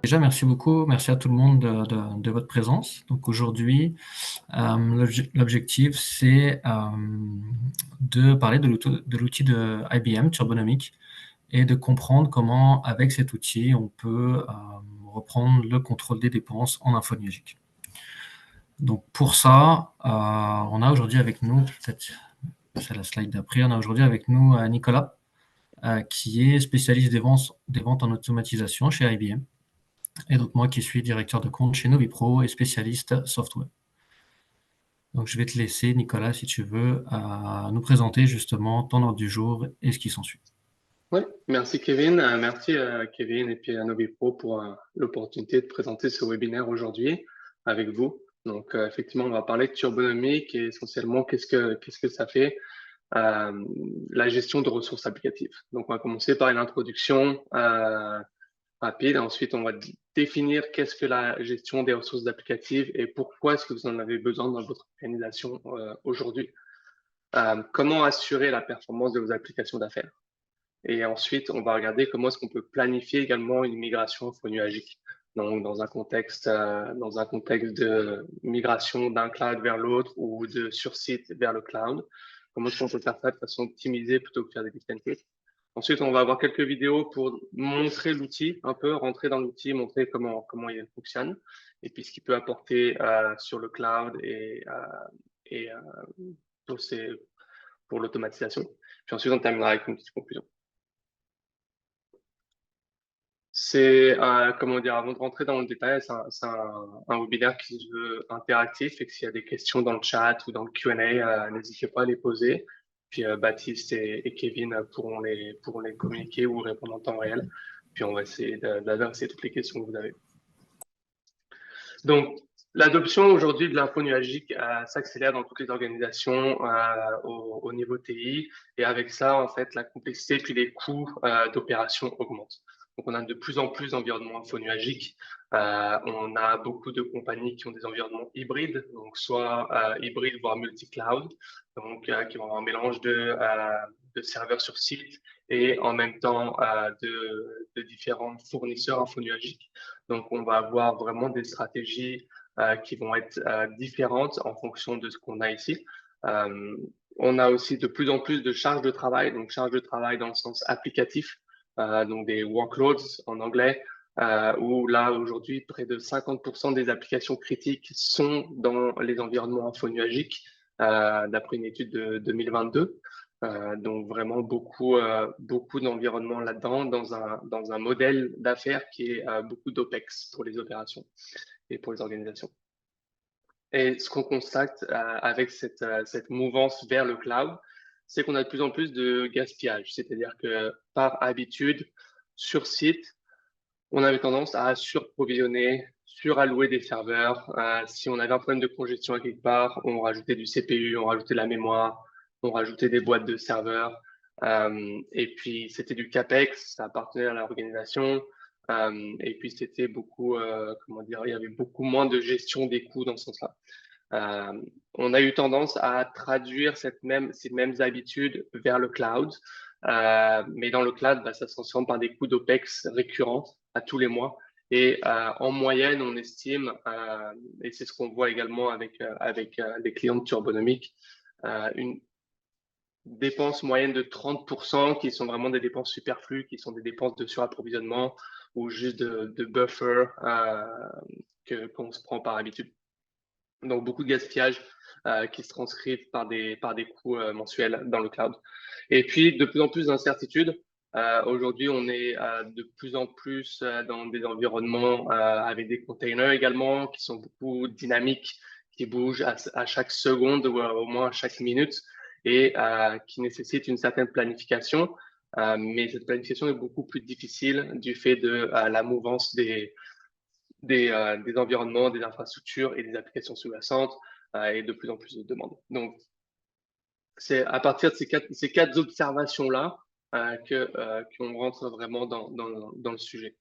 Déjà, merci beaucoup. Merci à tout le monde de votre présence. Donc aujourd'hui, l'objectif, c'est de parler de l'outil de IBM, Turbonomic, et de comprendre comment, avec cet outil, on peut reprendre le contrôle des dépenses en infonuagique. Donc pour ça, on a aujourd'hui avec nous, peut-être c'est la slide d'après, on a aujourd'hui avec nous Nicolas, qui est spécialiste des ventes en automatisation chez IBM. Et donc moi qui suis directeur de compte chez Novipro et spécialiste software. Donc je vais te laisser, Nicolas, si tu veux, nous présenter justement ton ordre du jour et ce qui s'ensuit. Oui, merci Kevin. Merci Kevin et puis à Novipro pour l'opportunité de présenter ce webinaire aujourd'hui avec vous. Donc effectivement, on va parler de turbonomique et essentiellement qu'est-ce que ça fait la gestion de ressources applicatives. Donc on va commencer par une introduction rapide. Ensuite, on va définir qu'est-ce que la gestion des ressources applicatives et pourquoi est-ce que vous en avez besoin dans votre organisation aujourd'hui. Comment assurer la performance de vos applications d'affaires. Et ensuite, on va regarder comment est-ce qu'on peut planifier également une migration infonuagique. Donc, dans un contexte de migration d'un cloud vers l'autre ou de sur site vers le cloud, comment est-ce qu'on peut faire ça de façon optimisée plutôt que de faire des bit and click. Ensuite, on va avoir quelques vidéos pour montrer l'outil, un peu rentrer dans l'outil, montrer comment il fonctionne et puis ce qu'il peut apporter sur le cloud et pour l'automatisation. Puis ensuite, on terminera avec une petite conclusion. C'est, comment dire, avant de rentrer dans le détail, c'est un webinaire qui se veut interactif et que s'il y a des questions dans le chat ou dans le Q&A, n'hésitez pas à les poser. Puis Baptiste et Kevin pourront les communiquer ou répondre en temps réel. Puis on va essayer d'adresser toutes les questions que vous avez. Donc, l'adoption aujourd'hui de l'info nuagique s'accélère dans toutes les organisations au niveau TI. Et avec ça, en fait, la complexité puis les coûts d'opération augmentent. Donc, on a de plus en plus d'environnements infonuagiques. On a beaucoup de compagnies qui ont des environnements hybrides, donc soit hybrides voire multi-cloud, donc qui vont avoir un mélange de serveurs sur site et en même temps de différents fournisseurs infonuagiques. Donc, on va avoir vraiment des stratégies qui vont être différentes en fonction de ce qu'on a ici. On a aussi de plus en plus de charges de travail, donc charges de travail dans le sens applicatif, donc des workloads en anglais, où là, aujourd'hui, près de 50% des applications critiques sont dans les environnements infonuagiques, d'après une étude de 2022. Donc vraiment beaucoup d'environnement là-dedans dans un modèle d'affaires qui est beaucoup d'OPEX pour les opérations et pour les organisations. Et ce qu'on constate avec cette mouvance vers le cloud, c'est qu'on a de plus en plus de gaspillage. C'est-à-dire que par habitude, sur site, on avait tendance à surprovisionner, surallouer des serveurs. Si on avait un problème de congestion à quelque part, on rajoutait du CPU, on rajoutait de la mémoire, on rajoutait des boîtes de serveurs. Et puis, c'était du CAPEX, ça appartenait à l'organisation. Et puis, c'était beaucoup, comment dire, il y avait beaucoup moins de gestion des coûts dans ce sens-là. On a eu tendance à traduire ces mêmes habitudes vers le cloud. Mais dans le cloud, ça se transforme par des coûts d'OPEX récurrents à tous les mois. Et en moyenne, on estime, et c'est ce qu'on voit également avec les clients de Turbonomic, une dépense moyenne de 30% qui sont vraiment des dépenses superflues, qui sont des dépenses de surapprovisionnement ou juste de buffer qu'on se prend par habitude. Donc, beaucoup de gaspillage qui se transcrivent par des coûts mensuels dans le cloud. Et puis, de plus en plus d'incertitudes. Aujourd'hui, on est de plus en plus dans des environnements avec des containers également qui sont beaucoup dynamiques, qui bougent à chaque seconde ou au moins à chaque minute et qui nécessitent une certaine planification. Mais cette planification est beaucoup plus difficile du fait de la mouvance des environnements, des infrastructures et des applications sous-jacentes et de plus en plus de demandes. Donc, c'est à partir de ces quatre observations-là qu'on rentre vraiment dans le sujet.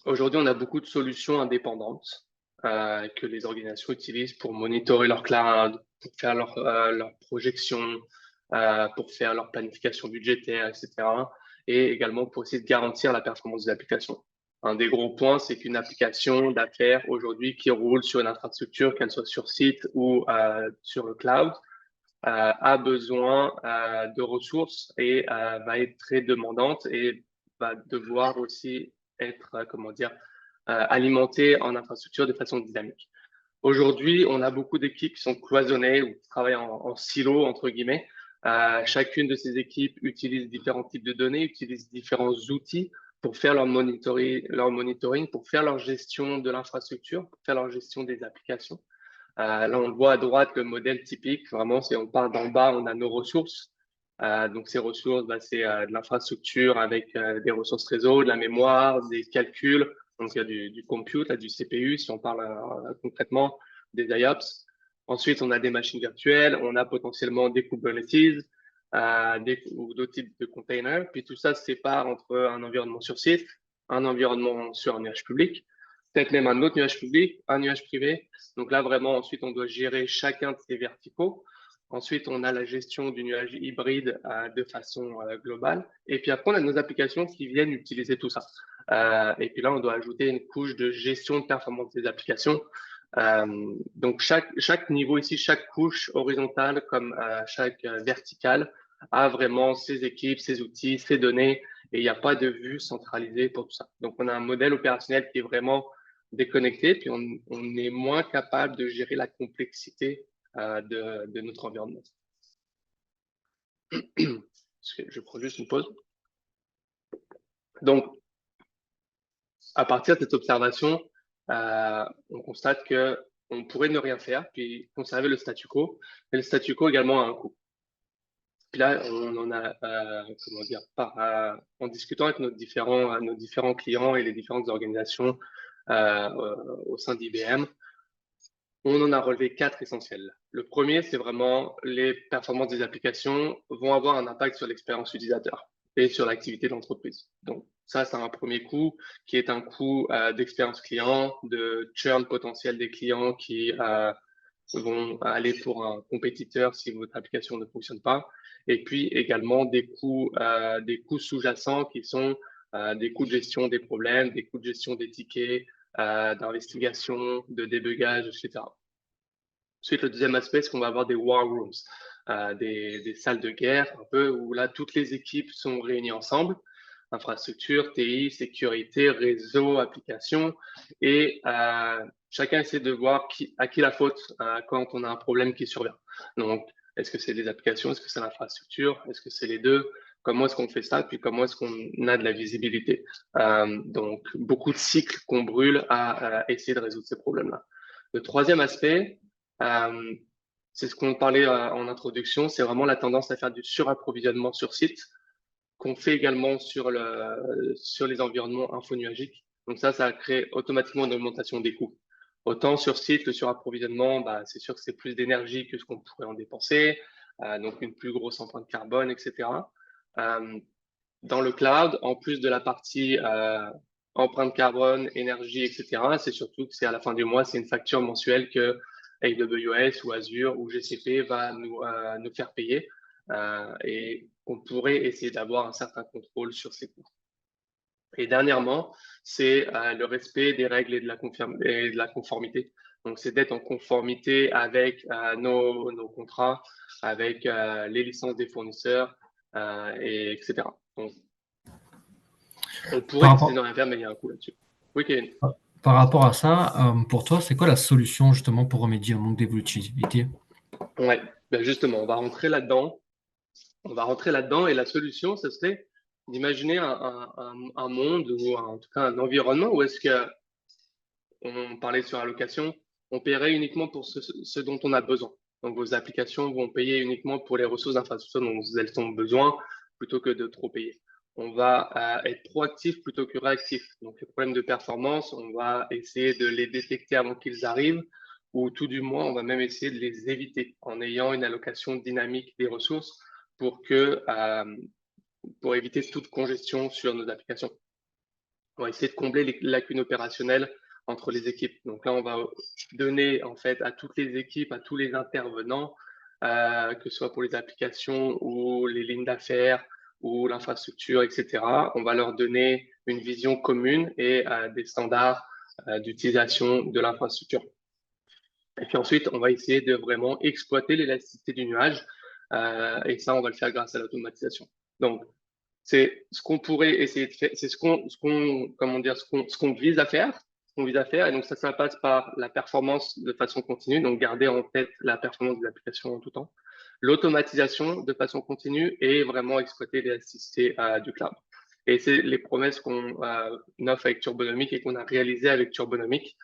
Aujourd'hui, on a beaucoup de solutions indépendantes que les organisations utilisent pour monitorer leur cloud, pour faire leur projection, pour faire leur planification budgétaire, etc. et également pour essayer de garantir la performance des applications. Un des gros points, c'est qu'une application d'affaires aujourd'hui qui roule sur une infrastructure, qu'elle soit sur site ou sur le cloud, a besoin de ressources et va être très demandante et va devoir aussi être, comment dire, alimentée en infrastructure de façon dynamique. Aujourd'hui, on a beaucoup d'équipes qui sont cloisonnées ou qui travaillent en silo, entre guillemets. Chacune de ces équipes utilise différents types de données, utilise différents outils pour faire leur monitoring, pour faire leur gestion de l'infrastructure, pour faire leur gestion des applications. Là, on le voit à droite, le modèle typique, vraiment, c'est on part d'en bas, on a nos ressources. Donc, ces ressources, bah, c'est de l'infrastructure avec des ressources réseau, de la mémoire, des calculs. Donc, il y a du compute, là, du CPU, si on parle concrètement des IOPS. Ensuite, on a des machines virtuelles, on a potentiellement des Kubernetes ou d'autres types de containers. Puis tout ça se sépare entre un environnement sur site, un environnement sur un nuage public, peut-être même un autre nuage public, un nuage privé. Donc là, vraiment, ensuite, on doit gérer chacun de ces verticaux. Ensuite, on a la gestion du nuage hybride de façon globale. Et puis après, on a nos applications qui viennent utiliser tout ça. Et puis là, on doit ajouter une couche de gestion de performance des applications. Donc, chaque niveau ici, chaque couche horizontale comme chaque verticale a vraiment ses équipes, ses outils, ses données. Et il n'y a pas de vue centralisée pour tout ça. Donc, on a un modèle opérationnel qui est vraiment déconnecté, puis on est moins capable de gérer la complexité de notre environnement. Je prends juste une pause. Donc, à partir de cette observation, on constate qu'on pourrait ne rien faire, puis conserver le statu quo. Mais le statu quo également a un coût. Puis là, on en a, comment dire, en discutant avec nos différents clients et les différentes organisations au sein d'IBM, on en a relevé 4 essentiels. Le premier, c'est vraiment les performances des applications vont avoir un impact sur l'expérience utilisateur et sur l'activité de l'entreprise. Donc, ça, c'est un premier coût qui est un coût d'expérience client, de churn potentiel des clients qui vont aller pour un compétiteur si votre application ne fonctionne pas. Et puis également des coûts sous-jacents qui sont des coûts de gestion des problèmes, des coûts de gestion des tickets, d'investigation, de débugage, etc. Ensuite, le deuxième aspect, c'est qu'on va avoir des war rooms, des salles de guerre, un peu où là, toutes les équipes sont réunies ensemble, infrastructure, TI, sécurité, réseau, application, et chacun essaie de voir à qui la faute quand on a un problème qui survient. Donc, est-ce que c'est les applications, est-ce que c'est l'infrastructure, est-ce que c'est les deux? Comment est-ce qu'on fait ça? Puis comment est-ce qu'on a de la visibilité? Donc, beaucoup de cycles qu'on brûle à essayer de résoudre ces problèmes-là. Le troisième aspect, c'est ce qu'on parlait en introduction, c'est vraiment la tendance à faire du surapprovisionnement sur site, qu'on fait également sur les environnements infonuagiques. Donc ça crée automatiquement une augmentation des coûts. Autant sur site, le surapprovisionnement, bah, c'est sûr que c'est plus d'énergie que ce qu'on pourrait en dépenser, donc une plus grosse empreinte carbone, etc. Dans le cloud, en plus de la partie empreinte carbone, énergie, etc., c'est surtout que c'est à la fin du mois, c'est une facture mensuelle que AWS ou Azure ou GCP va nous faire payer et qu'on pourrait essayer d'avoir un certain contrôle sur ces coûts. Et dernièrement, c'est le respect des règles et de la conformité. Donc, c'est d'être en conformité avec nos contrats, avec les licences des fournisseurs, etc. Donc, on pourrait décider de rien faire, mais il y a un coût là-dessus. Oui, Kevin. Par rapport à ça, pour toi, c'est quoi la solution justement pour remédier au manque d'évolutivité? Ouais, ben justement, on va rentrer là-dedans. On va rentrer là-dedans et la solution, ce serait d'imaginer un monde ou en tout cas un environnement où est-ce que on parlait sur allocation, on paierait uniquement pour ce dont on a besoin. Donc vos applications vont payer uniquement pour les ressources d'infrastructure dont elles ont besoin plutôt que de trop payer. On va être proactif plutôt que réactif. Donc les problèmes de performance, on va essayer de les détecter avant qu'ils arrivent ou tout du moins, on va même essayer de les éviter en ayant une allocation dynamique des ressources pour pour éviter toute congestion sur nos applications. On va essayer de combler les lacunes opérationnelles entre les équipes. Donc là, on va donner en fait à toutes les équipes, à tous les intervenants, que ce soit pour les applications ou les lignes d'affaires ou l'infrastructure, etc. On va leur donner une vision commune et des standards d'utilisation de l'infrastructure. Et puis ensuite, on va essayer de vraiment exploiter l'élasticité du nuage. Et ça, on va le faire grâce à l'automatisation. Donc, c'est ce qu'on pourrait essayer de faire, c'est comment dire, ce qu'on vise à faire, Et donc, ça passe par la performance de façon continue. Donc, garder en tête la performance de l'application en tout temps. L'automatisation de façon continue et vraiment exploiter l'élasticité du cloud. Et c'est les promesses qu'on offre avec Turbonomic et qu'on a réalisées avec Turbonomic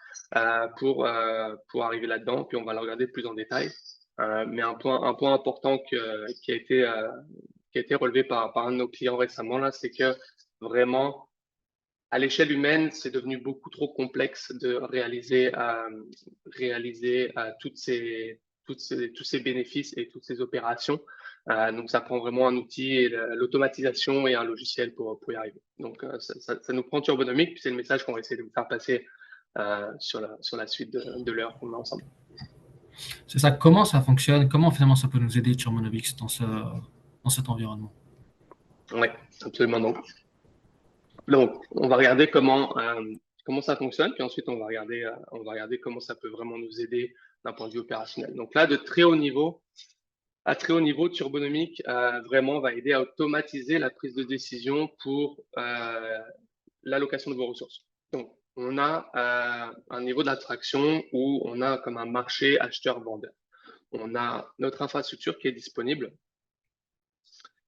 pour arriver là-dedans. Puis on va le regarder plus en détail. Mais un point important qui a été relevé par un de nos clients récemment, là, c'est que vraiment, à l'échelle humaine, c'est devenu beaucoup trop complexe de réaliser tous ces bénéfices et toutes ces opérations. Donc, ça prend vraiment un outil, et l'automatisation et un logiciel pour y arriver. Donc, ça nous prend Turbonomic, puis c'est le message qu'on va essayer de vous faire passer sur la suite de l'heure qu'on a ensemble. C'est ça, comment ça fonctionne, comment finalement ça peut nous aider Turbonomic dans cet environnement? Oui, absolument. Donc, on va regarder comment ça fonctionne, puis ensuite on va regarder comment ça peut vraiment nous aider d'un point de vue opérationnel. Donc là, de très haut niveau, à très haut niveau, Turbonomic vraiment va aider à automatiser la prise de décision pour l'allocation de vos ressources. Donc, on a un niveau d'abstraction où on a comme un marché acheteur-vendeur. On a notre infrastructure qui est disponible,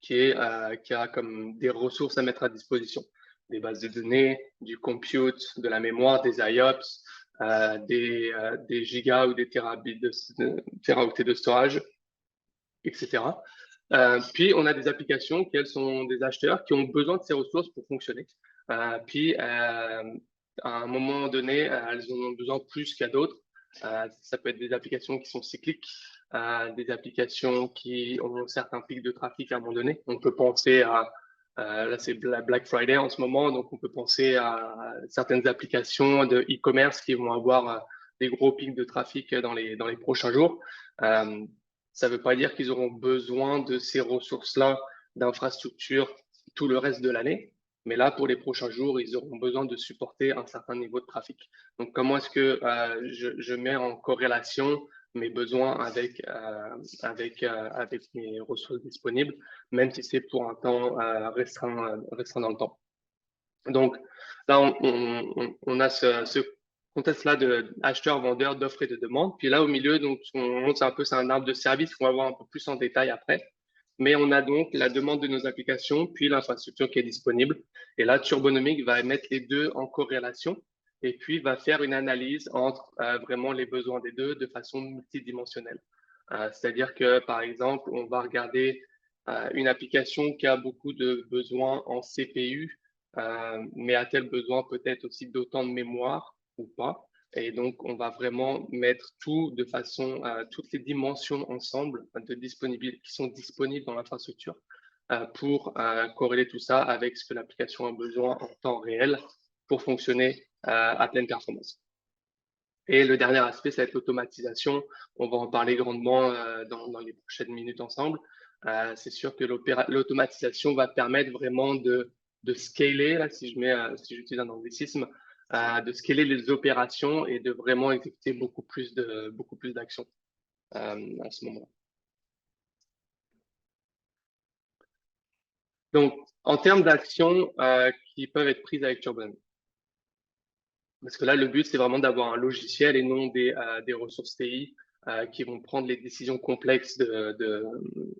qui a comme des ressources à mettre à disposition, des bases de données, du compute, de la mémoire, des IOPS, des gigas ou des teraoctets de storage, etc. Puis, on a des applications qui, elles, sont des acheteurs qui ont besoin de ces ressources pour fonctionner. Puis, à un moment donné, elles en ont besoin plus qu'à d'autres. Ça peut être des applications qui sont cycliques, des applications qui ont certains pics de trafic à un moment donné. On peut penser là c'est Black Friday en ce moment, donc on peut penser à certaines applications de e-commerce qui vont avoir des gros pics de trafic dans les prochains jours. Ça ne veut pas dire qu'ils auront besoin de ces ressources-là d'infrastructure tout le reste de l'année. Mais là, pour les prochains jours, ils auront besoin de supporter un certain niveau de trafic. Donc, comment est-ce que je mets en corrélation mes besoins avec mes ressources disponibles, même si c'est pour un temps restreint dans le temps. Donc, là, on a ce contexte-là de acheteur, vendeur, d'offres et de demandes. Puis là, au milieu, donc, c'est un arbre de service qu'on va voir un peu plus en détail après. Mais on a donc la demande de nos applications, puis l'infrastructure qui est disponible. Et là, Turbonomic va mettre les deux en corrélation et puis va faire une analyse entre vraiment les besoins des deux de façon multidimensionnelle. C'est-à-dire que, par exemple, on va regarder une application qui a beaucoup de besoins en CPU, mais a-t-elle besoin peut-être aussi d'autant de mémoire ou pas? Et donc, on va vraiment mettre tout de façon, toutes les dimensions ensemble qui sont disponibles dans l'infrastructure pour corréler tout ça avec ce que l'application a besoin en temps réel pour fonctionner à pleine performance. Et le dernier aspect, ça va être l'automatisation. On va en parler grandement dans les prochaines minutes ensemble. C'est sûr que l'automatisation va permettre vraiment de scaler, là, si j'utilise un anglicisme, de scaler les opérations et de vraiment exécuter beaucoup plus d'actions à ce moment-là. Donc, en termes d'actions qui peuvent être prises avec Turbonomic. Parce que là, le but, c'est vraiment d'avoir un logiciel et non des ressources TI qui vont prendre les décisions complexes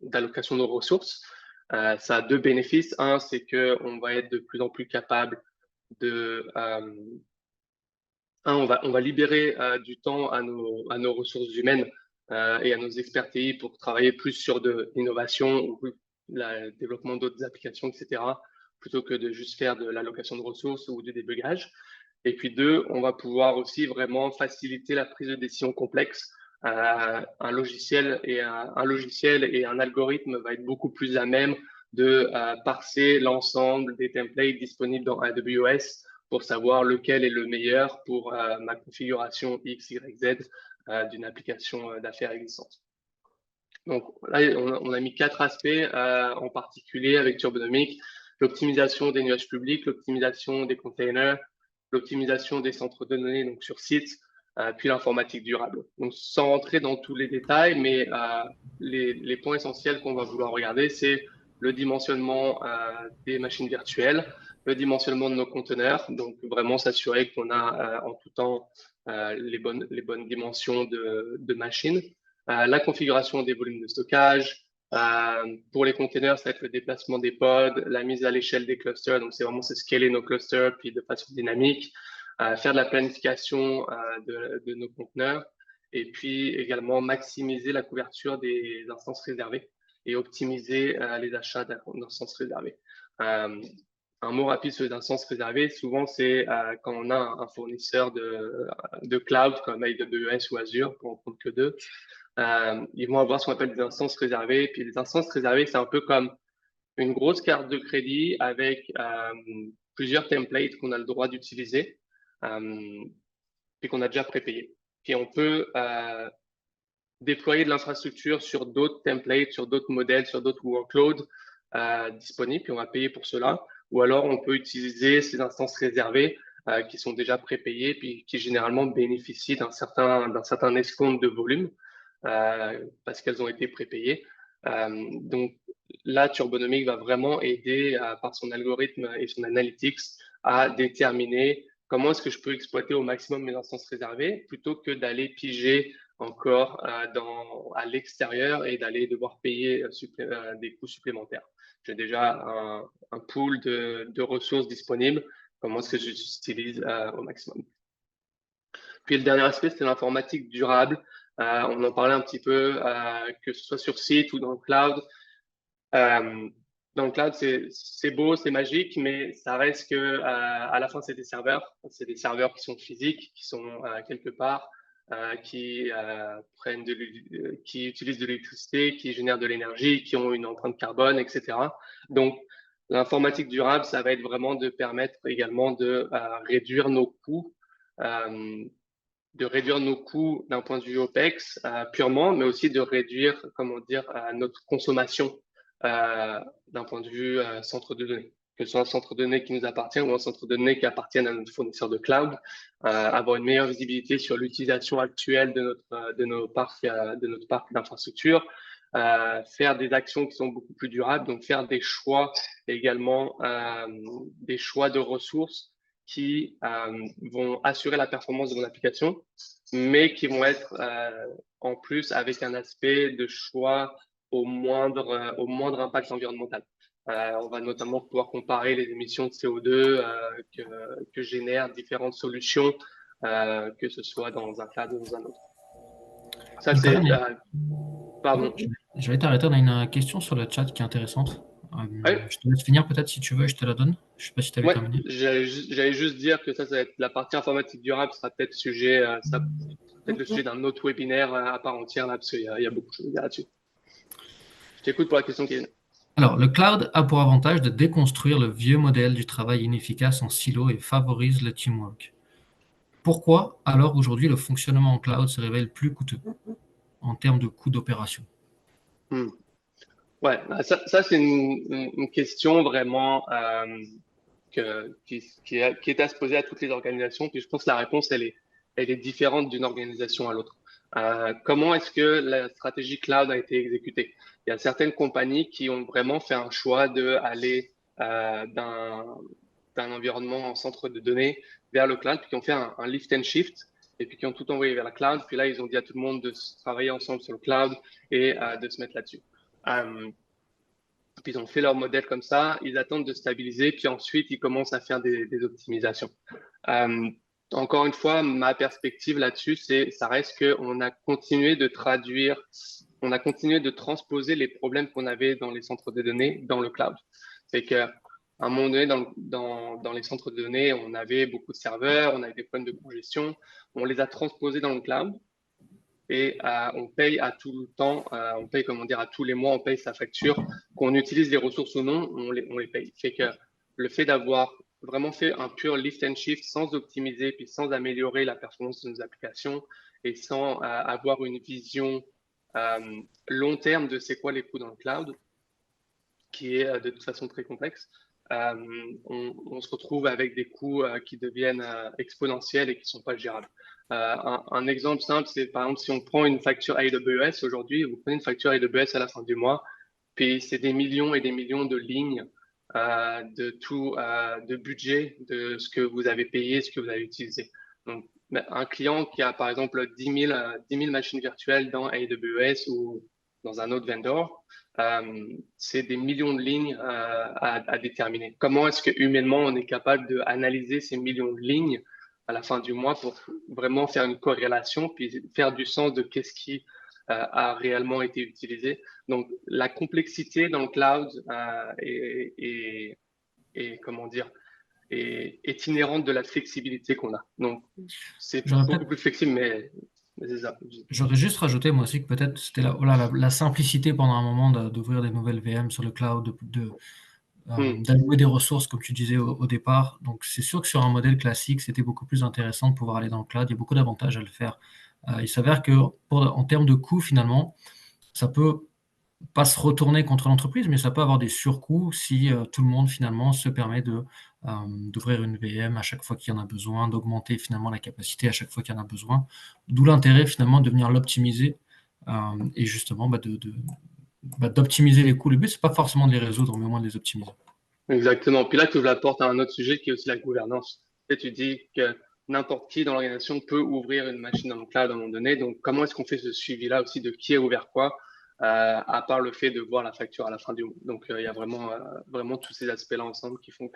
d'allocation de ressources. Ça a deux bénéfices. Un, c'est qu'on va être de plus en plus capable on va libérer du temps à nos ressources humaines et à nos experts TI pour travailler plus sur de l'innovation ou le développement d'autres applications, etc., plutôt que de juste faire de l'allocation de ressources ou du débugage. Et puis deux, on va pouvoir aussi vraiment faciliter la prise de décision complexe. Un logiciel et un algorithme va être beaucoup plus à même de parser l'ensemble des templates disponibles dans AWS pour savoir lequel est le meilleur pour ma configuration X, Y, Z d'une application d'affaires existante. Donc là, on a mis 4 aspects en particulier avec Turbonomic: l'optimisation des nuages publics, l'optimisation des containers, l'optimisation des centres de données donc sur site, puis l'informatique durable. Donc sans rentrer dans tous les détails, mais les points essentiels qu'on va vouloir regarder, c'est le dimensionnement des machines virtuelles, le dimensionnement de nos conteneurs, donc vraiment s'assurer qu'on a en tout temps les bonnes dimensions de machines, la configuration des volumes de stockage. Pour les containers, ça va être le déplacement des pods, la mise à l'échelle des clusters. Donc, c'est vraiment scaler nos clusters puis de façon dynamique, faire de la planification de nos conteneurs et puis également maximiser la couverture des instances réservées et optimiser les achats d'instances réservées. Un mot rapide sur les instances réservées, souvent c'est quand on a un fournisseur de cloud comme AWS ou Azure, pour en prendre que deux. Ils vont avoir ce qu'on appelle des instances réservées. Puis les instances réservées, c'est un peu comme une grosse carte de crédit avec plusieurs templates qu'on a le droit d'utiliser, puis qu'on a déjà prépayé. Puis on peut déployer de l'infrastructure sur d'autres templates, sur d'autres modèles, sur d'autres workloads disponibles, puis on va payer pour cela. Ou alors on peut utiliser ces instances réservées qui sont déjà prépayées, puis qui généralement bénéficient d'un certain escompte de volume parce qu'elles ont été prépayées. Donc là, Turbonomic va vraiment aider par son algorithme et son analytics à déterminer comment est-ce que je peux exploiter au maximum mes instances réservées plutôt que d'aller piger encore à l'extérieur et d'aller devoir payer des coûts supplémentaires. J'ai déjà un pool de ressources disponibles. Comment est-ce que je l'utilise au maximum? Puis le dernier aspect, c'est l'informatique durable. On en parlait un petit peu, que ce soit sur site ou dans le cloud. Dans le cloud, c'est beau, c'est magique, mais ça reste que à la fin, c'est des serveurs. C'est des serveurs qui sont physiques, qui sont quelque part, qui qui utilisent de l'électricité, qui génèrent de l'énergie, qui ont une empreinte carbone, etc. Donc, l'informatique durable, ça va être vraiment de permettre également de réduire nos coûts. De réduire nos coûts d'un point de vue OPEX purement, mais aussi de réduire, comment dire, notre consommation d'un point de vue centre de données, que ce soit un centre de données qui nous appartient ou un centre de données qui appartient à notre fournisseur de cloud, avoir une meilleure visibilité sur l'utilisation actuelle de notre parc d'infrastructures, faire des actions qui sont beaucoup plus durables, donc faire des choix également, des choix de ressources qui vont assurer la performance de mon application, mais qui vont être en plus avec un aspect de choix au moindre impact environnemental. On va notamment pouvoir comparer les émissions de CO2 que génèrent différentes solutions, que ce soit dans un cloud ou dans un autre. Ça, Nicolas, c'est... pardon. je vais t'arrêter. On a une question sur le chat qui est intéressante. Ouais, Je te laisse finir peut-être si tu veux, je te la donne. Je sais pas si tu avais ouais, terminé. j'allais juste dire que ça va être la partie informatique durable, sera peut-être peut-être le sujet d'un autre webinaire à part entière là, parce qu'il y a beaucoup de choses à dire là-dessus. Je t'écoute pour la question, Kevin. Alors, le cloud a pour avantage de déconstruire le vieux modèle du travail inefficace en silo et favorise le teamwork. Pourquoi alors aujourd'hui le fonctionnement en cloud se révèle plus coûteux en termes de coûts d'opération? Ouais, ça c'est une question vraiment qui est à se poser à toutes les organisations. Puis je pense que la réponse, elle est différente d'une organisation à l'autre. Comment est-ce que la stratégie cloud a été exécutée? Il y a certaines compagnies qui ont vraiment fait un choix d'aller d'un environnement en centre de données vers le cloud, puis qui ont fait un lift and shift, et puis qui ont tout envoyé vers la cloud. Puis là, ils ont dit à tout le monde de travailler ensemble sur le cloud et de se mettre là-dessus. Puis ils ont fait leur modèle comme ça, ils attendent de stabiliser, puis ensuite ils commencent à faire des optimisations. Encore une fois, ma perspective là-dessus, ça reste qu'on a continué de traduire, on a continué de transposer les problèmes qu'on avait dans les centres de données dans le cloud. C'est qu'à un moment donné, dans les centres de données, on avait beaucoup de serveurs, on avait des problèmes de congestion, on les a transposés dans le cloud et on paye à tout le temps, on paye, comment dire, à tous les mois, on paye sa facture. Qu'on utilise les ressources ou non, on les paye. Fait que le fait d'avoir vraiment fait un pur lift and shift sans optimiser, puis sans améliorer la performance de nos applications et sans avoir une vision long terme de c'est quoi les coûts dans le cloud, qui est de toute façon très complexe. On se retrouve avec des coûts qui deviennent exponentiels et qui ne sont pas gérables. Un exemple simple, c'est par exemple si on prend une facture AWS aujourd'hui, vous prenez une facture AWS à la fin du mois, puis c'est des millions et des millions de lignes de budget de ce que vous avez payé, ce que vous avez utilisé. Donc, un client qui a par exemple 10 000 machines virtuelles dans AWS ou dans un autre vendor, c'est des millions de lignes à déterminer. Comment est-ce que humainement on est capable d'analyser ces millions de lignes à la fin du mois pour vraiment faire une corrélation, puis faire du sens de qu'est-ce qui a réellement été utilisé. Donc, la complexité dans le cloud comment dire, est inhérente de la flexibilité qu'on a. Donc, c'est J'aurais beaucoup peut-être plus flexible, mais c'est ça. J'aurais juste rajouté, moi aussi, que peut-être c'était la simplicité pendant un moment d'ouvrir des nouvelles VM sur le cloud, Hmm. d'allouer des ressources, comme tu disais au départ. Donc, c'est sûr que sur un modèle classique, c'était beaucoup plus intéressant de pouvoir aller dans le cloud. Il y a beaucoup d'avantages à le faire. Il s'avère que, en termes de coûts, finalement, ça peut pas se retourner contre l'entreprise, mais ça peut avoir des surcoûts si tout le monde finalement se permet d'ouvrir une VM à chaque fois qu'il y en a besoin, d'augmenter finalement la capacité à chaque fois qu'il y en a besoin. D'où l'intérêt finalement de venir l'optimiser et justement d'optimiser les coûts. Le but, c'est pas forcément de les résoudre, mais au moins de les optimiser. Exactement. Puis là, tu ouvres la porte à un autre sujet qui est aussi la gouvernance. Tu dis que n'importe qui dans l'organisation peut ouvrir une machine dans le cloud à un moment donné. Donc, comment est-ce qu'on fait ce suivi-là aussi de qui a ouvert quoi, à part le fait de voir la facture à la fin du mois. Donc, il y a vraiment tous ces aspects-là ensemble qui font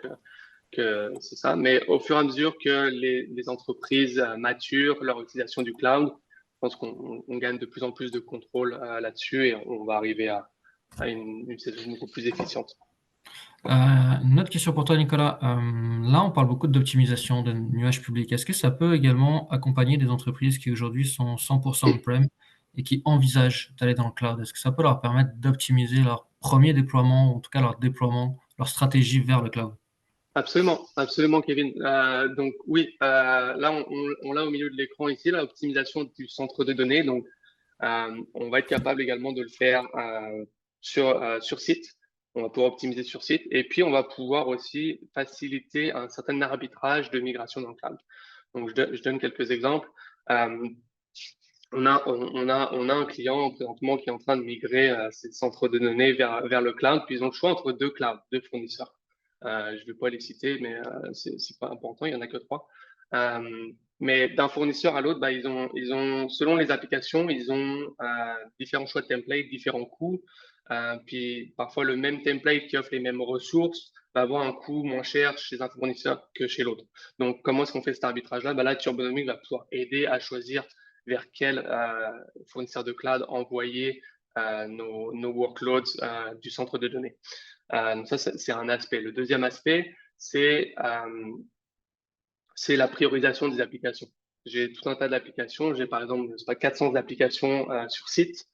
que c'est ça. Mais au fur et à mesure que les entreprises maturent leur utilisation du cloud, je pense qu'on gagne de plus en plus de contrôle là-dessus et on va arriver à une saison beaucoup plus efficiente. Une autre question pour toi, Nicolas. Là, on parle beaucoup d'optimisation de nuages publics. Est-ce que ça peut également accompagner des entreprises qui aujourd'hui sont 100% on-prem et qui envisagent d'aller dans le cloud? Est-ce que ça peut leur permettre d'optimiser leur premier déploiement, ou en tout cas leur déploiement, leur stratégie vers le cloud? Absolument, absolument, Kevin. Donc oui, là on l'a au milieu de l'écran ici, l'optimisation du centre de données. Donc on va être capable également de le faire sur site. On va pouvoir optimiser sur site et puis on va pouvoir aussi faciliter un certain arbitrage de migration dans le cloud. Donc je donne quelques exemples. Euh, on a un client présentement qui est en train de migrer ses centres de données vers le cloud, puis ils ont le choix entre deux clouds, deux fournisseurs. Je ne vais pas les citer, mais c'est pas important, il y en a que trois. Mais d'un fournisseur à l'autre, bah, selon les applications, ils ont différents choix de templates, différents coûts. Puis parfois, le même template qui offre les mêmes ressources va avoir un coût moins cher chez un fournisseur que chez l'autre. Donc, comment est-ce qu'on fait cet arbitrage-là? Bah, là, Turbonomic va pouvoir aider à choisir vers quel fournisseur de cloud envoyer nos workloads du centre de données. Donc ça, c'est un aspect. Le deuxième aspect, c'est la priorisation des applications. J'ai tout un tas d'applications. J'ai par exemple, je sais pas, 400 applications sur site,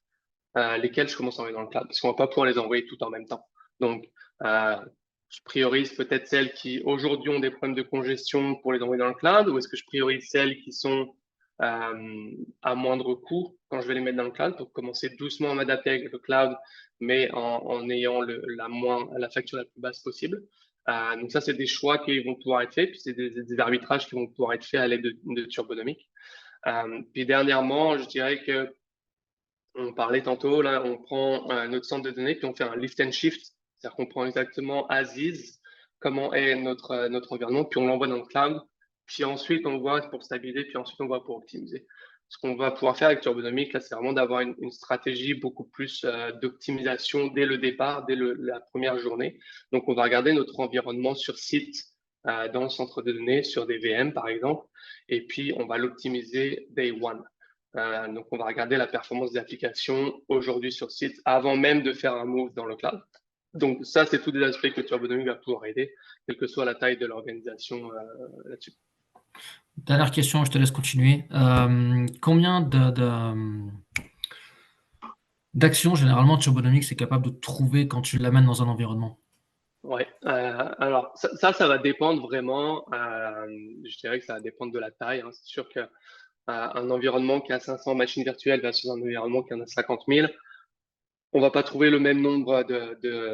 lesquelles je commence à envoyer dans le cloud, parce qu'on va pas pouvoir les envoyer toutes en même temps. Donc, je priorise peut-être celles qui aujourd'hui ont des problèmes de congestion pour les envoyer dans le cloud, ou est-ce que je priorise celles qui sont à moindre coût quand je vais les mettre dans le cloud pour commencer doucement à m'adapter avec le cloud, mais en ayant la facture la plus basse possible. Donc ça, c'est des choix qui vont pouvoir être faits, puis c'est des arbitrages qui vont pouvoir être faits à l'aide de Turbonomic. Puis dernièrement, je dirais que on parlait tantôt, là, on prend notre centre de données, puis on fait un lift and shift, c'est-à-dire qu'on prend exactement as is, comment est notre environnement, puis on l'envoie dans le cloud, puis ensuite on voit pour stabiliser, puis ensuite on voit pour optimiser. Ce qu'on va pouvoir faire avec Turbonomic, là, c'est vraiment d'avoir une stratégie beaucoup plus d'optimisation dès le départ, dès la première journée. Donc, on va regarder notre environnement sur site dans le centre de données, sur des VM par exemple, et puis on va l'optimiser day one. Donc, on va regarder la performance des applications aujourd'hui sur site avant même de faire un move dans le cloud. Donc, ça, c'est tous des aspects que Turbonomic va pouvoir aider, quelle que soit la taille de l'organisation là-dessus. Dernière question, je te laisse continuer. Combien d'actions généralement Turbonomic c'est capable de trouver quand tu l'amènes dans un environnement? Ouais, alors ça va dépendre vraiment. Je dirais que ça va dépendre de la taille, hein. C'est sûr que un environnement qui a 500 machines virtuelles versus un environnement qui en a 50 000, on va pas trouver le même nombre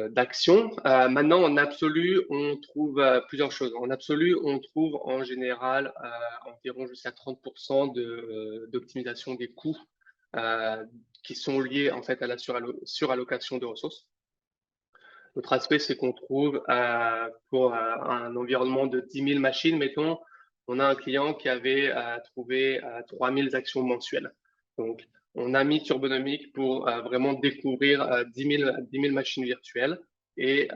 d'actions. Maintenant, en absolu, on trouve plusieurs choses. En absolu, on trouve en général environ jusqu'à 30% d'optimisation des coûts qui sont liés en fait à la surallocation de ressources. L'autre aspect, c'est qu'on trouve pour un environnement de 10 000 machines, mettons, on a un client qui avait trouvé 3 000 actions mensuelles. Donc, on a mis Turbonomic pour vraiment découvrir 10 000 machines virtuelles. Et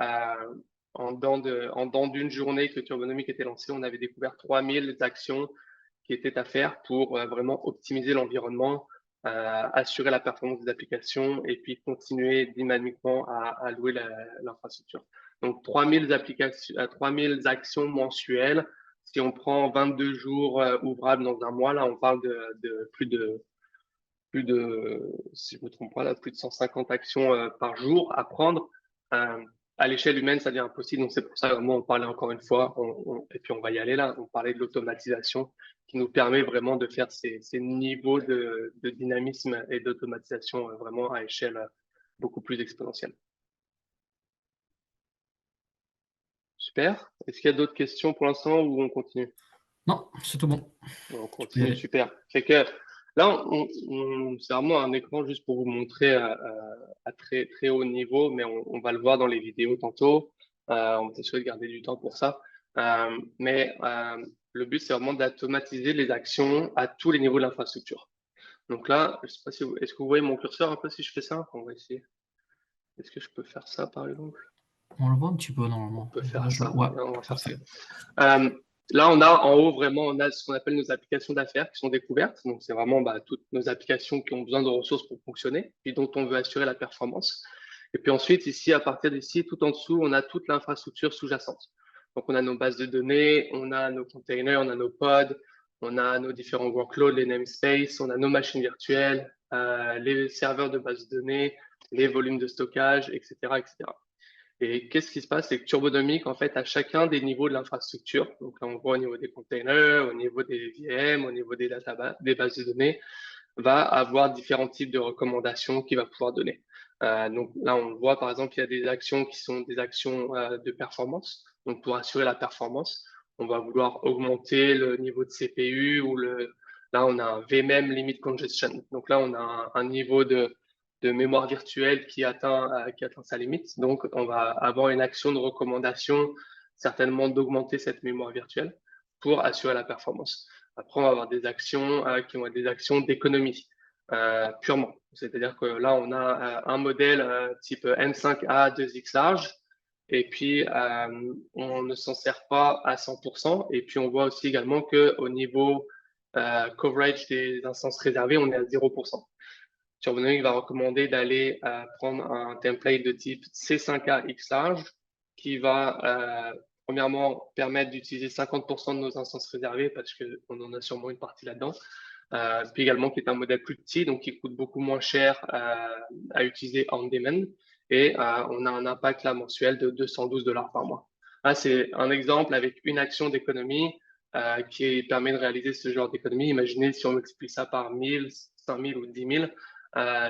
en dedans d'une journée que Turbonomic était lancé, on avait découvert 3 000 actions qui étaient à faire pour vraiment optimiser l'environnement, assurer la performance des applications et puis continuer dynamiquement à louer l'infrastructure. Donc, 3 000 actions mensuelles. Si on prend 22 jours ouvrables dans un mois, là, on parle de plus de, si je ne me trompe pas, là, plus de 150 actions par jour à prendre. À l'échelle humaine, ça devient impossible. Donc, c'est pour ça, vraiment, on parlait encore une fois, et puis on va y aller là, on parlait de l'automatisation qui nous permet vraiment de faire ces niveaux de dynamisme et d'automatisation vraiment à échelle beaucoup plus exponentielle. Super. Est-ce qu'il y a d'autres questions pour l'instant ou on continue? Non, c'est tout bon. On continue, super. Fait que là, c'est vraiment un écran juste pour vous montrer à très, très haut niveau, mais on va le voir dans les vidéos tantôt. On va s'assurer de garder du temps pour ça. Mais le but, c'est vraiment d'automatiser les actions à tous les niveaux de l'infrastructure. Donc là, je sais pas si est-ce que vous voyez mon curseur un peu si je fais ça? On va essayer. Est-ce que je peux faire ça, par exemple? On le voit un petit peu normalement. On peut faire ça. Ouais, On va faire ça. parfait. Là, on a en haut vraiment, on a ce qu'on appelle nos applications d'affaires qui sont découvertes. Donc, c'est vraiment toutes nos applications qui ont besoin de ressources pour fonctionner, puis dont on veut assurer la performance. Et puis ensuite, ici, à partir d'ici, tout en dessous, on a toute l'infrastructure sous-jacente. Donc, on a nos bases de données, on a nos containers, on a nos pods, on a nos différents workloads, les namespaces, on a nos machines virtuelles, les serveurs de bases de données, les volumes de stockage, etc., etc. Et qu'est-ce qui se passe? C'est que Turbonomic, en fait, à chacun des niveaux de l'infrastructure, donc là, on voit au niveau des containers, au niveau des VM, au niveau des databases, des bases de données, va avoir différents types de recommandations qu'il va pouvoir donner. Donc là, on voit, par exemple, il y a des actions qui sont des actions de performance. Donc, pour assurer la performance, on va vouloir augmenter le niveau de CPU ou là, on a un VMM limit congestion. Donc là, on a un niveau de mémoire virtuelle qui atteint sa limite. Donc, on va avoir une action de recommandation, certainement d'augmenter cette mémoire virtuelle pour assurer la performance. Après, on va avoir des actions qui vont être des actions d'économie purement. C'est-à-dire que là, on a un modèle type M5A 2X large, et puis on ne s'en sert pas à 100%. Et puis, on voit aussi également qu'au niveau coverage des instances réservées, on est à 0%. Turbonomic va recommander d'aller prendre un template de type C5A X large qui va premièrement permettre d'utiliser 50% de nos instances réservées parce qu'on en a sûrement une partie là-dedans. Puis également qui est un modèle plus petit, donc qui coûte beaucoup moins cher à utiliser on demand. Et on a un impact là mensuel de $212 par mois. Là, c'est un exemple avec une action d'économie qui permet de réaliser ce genre d'économie. Imaginez si on multiplie ça par 1000, 5000 ou 10 000.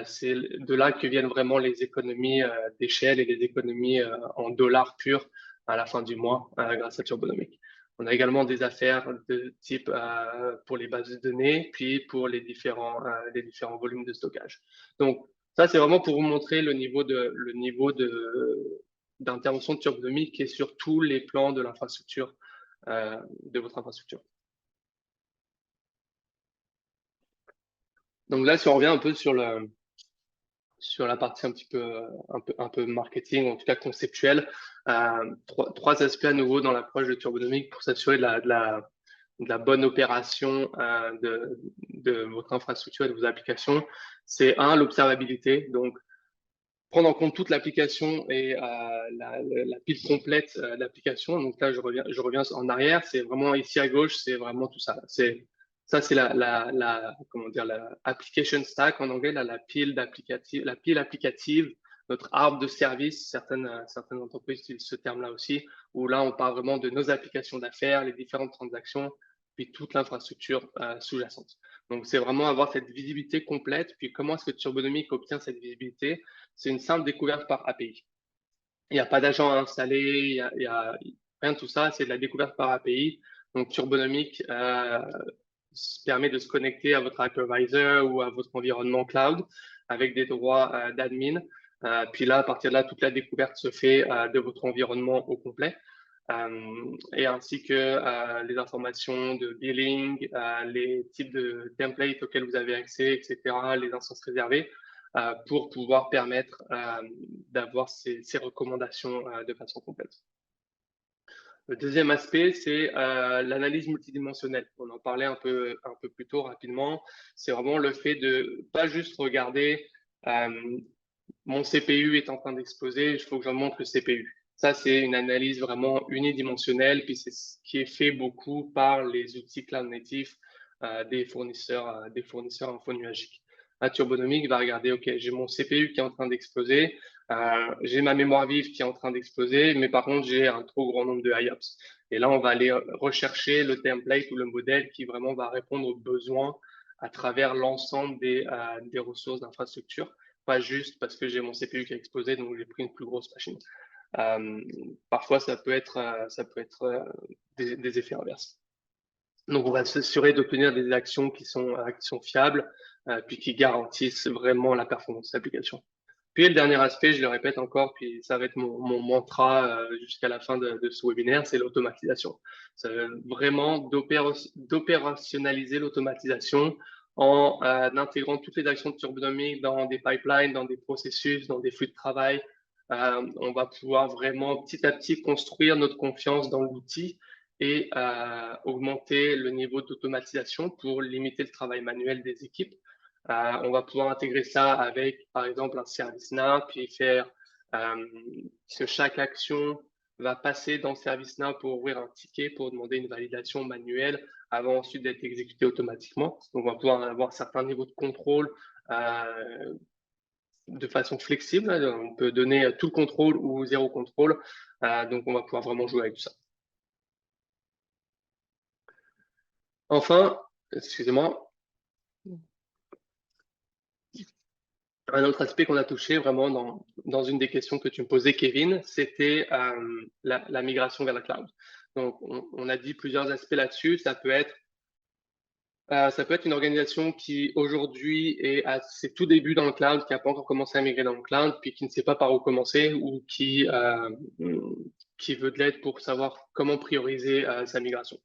C'est de là que viennent vraiment les économies d'échelle et les économies en dollars purs à la fin du mois grâce à Turbonomic. On a également des affaires de type pour les bases de données, puis pour les différents volumes de stockage. Donc, ça, c'est vraiment pour vous montrer le niveau d'intervention de Turbonomic qui est sur tous les plans de l'infrastructure, de votre infrastructure. Donc là, si on revient un peu sur la partie un peu marketing, en tout cas conceptuelle, trois aspects à nouveau dans l'approche de Turbonomic pour s'assurer de la bonne opération de votre infrastructure et de vos applications. C'est l'observabilité. Donc, prendre en compte toute l'application et la pile complète d'applications. Donc là, je reviens en arrière. C'est vraiment ici à gauche, c'est vraiment tout ça. C'est comment dire, la application stack en anglais, la pile applicative, notre arbre de service. Certaines entreprises utilisent ce terme-là aussi, où là, on parle vraiment de nos applications d'affaires, les différentes transactions, puis toute l'infrastructure sous-jacente. Donc, c'est vraiment avoir cette visibilité complète. Puis, comment est-ce que Turbonomic obtient cette visibilité? C'est une simple découverte par API. Il n'y a pas d'agent à installer, il y a rien de tout ça, c'est de la découverte par API. Donc, Turbonomic permet de se connecter à votre hypervisor ou à votre environnement cloud avec des droits d'admin. Puis là, à partir de là, toute la découverte se fait de votre environnement au complet. Et ainsi que les informations de billing, les types de templates auxquels vous avez accès, etc., les instances réservées, pour pouvoir permettre d'avoir ces recommandations de façon complète. Le deuxième aspect, c'est l'analyse multidimensionnelle. On en parlait un peu plus tôt rapidement. C'est vraiment le fait de pas juste regarder mon CPU est en train d'exploser, il faut que je montre le CPU. Ça, c'est une analyse vraiment unidimensionnelle, puis c'est ce qui est fait beaucoup par les outils cloud natifs des fournisseurs infonuagiques. Turbonomic va regarder, OK, j'ai mon CPU qui est en train d'exploser, j'ai ma mémoire vive qui est en train d'exploser, mais par contre, j'ai un trop grand nombre de IOPS. Et là, on va aller rechercher le template ou le modèle qui vraiment va répondre aux besoins à travers l'ensemble des ressources d'infrastructure, pas juste parce que j'ai mon CPU qui a explosé, donc j'ai pris une plus grosse machine. Parfois, ça peut être des effets inverses. Donc, on va s'assurer d'obtenir des actions qui sont fiables, puis qui garantissent vraiment la performance de l'application. Puis le dernier aspect, je le répète encore, puis ça va être mon mantra jusqu'à la fin de ce webinaire, c'est l'automatisation. Ça veut vraiment d'opérationnaliser l'automatisation en intégrant toutes les actions de Turbonomic dans des pipelines, dans des processus, dans des flux de travail. On va pouvoir vraiment petit à petit construire notre confiance dans l'outil et augmenter le niveau d'automatisation pour limiter le travail manuel des équipes. On va pouvoir intégrer ça avec, par exemple, un ServiceNow, puis faire que chaque action va passer dans ServiceNow pour ouvrir un ticket, pour demander une validation manuelle avant ensuite d'être exécutée automatiquement. Donc, on va pouvoir avoir certains niveaux de contrôle de façon flexible. On peut donner tout le contrôle ou zéro contrôle. Donc, on va pouvoir vraiment jouer avec tout ça. Enfin, excusez-moi, un autre aspect qu'on a touché vraiment dans une des questions que tu me posais, Kevin, c'était la migration vers la cloud. Donc, on a dit plusieurs aspects là-dessus. Ça peut être une organisation qui aujourd'hui est à ses tout débuts dans le cloud, qui n'a pas encore commencé à migrer dans le cloud, puis qui ne sait pas par où commencer ou qui veut de l'aide pour savoir comment prioriser sa migration.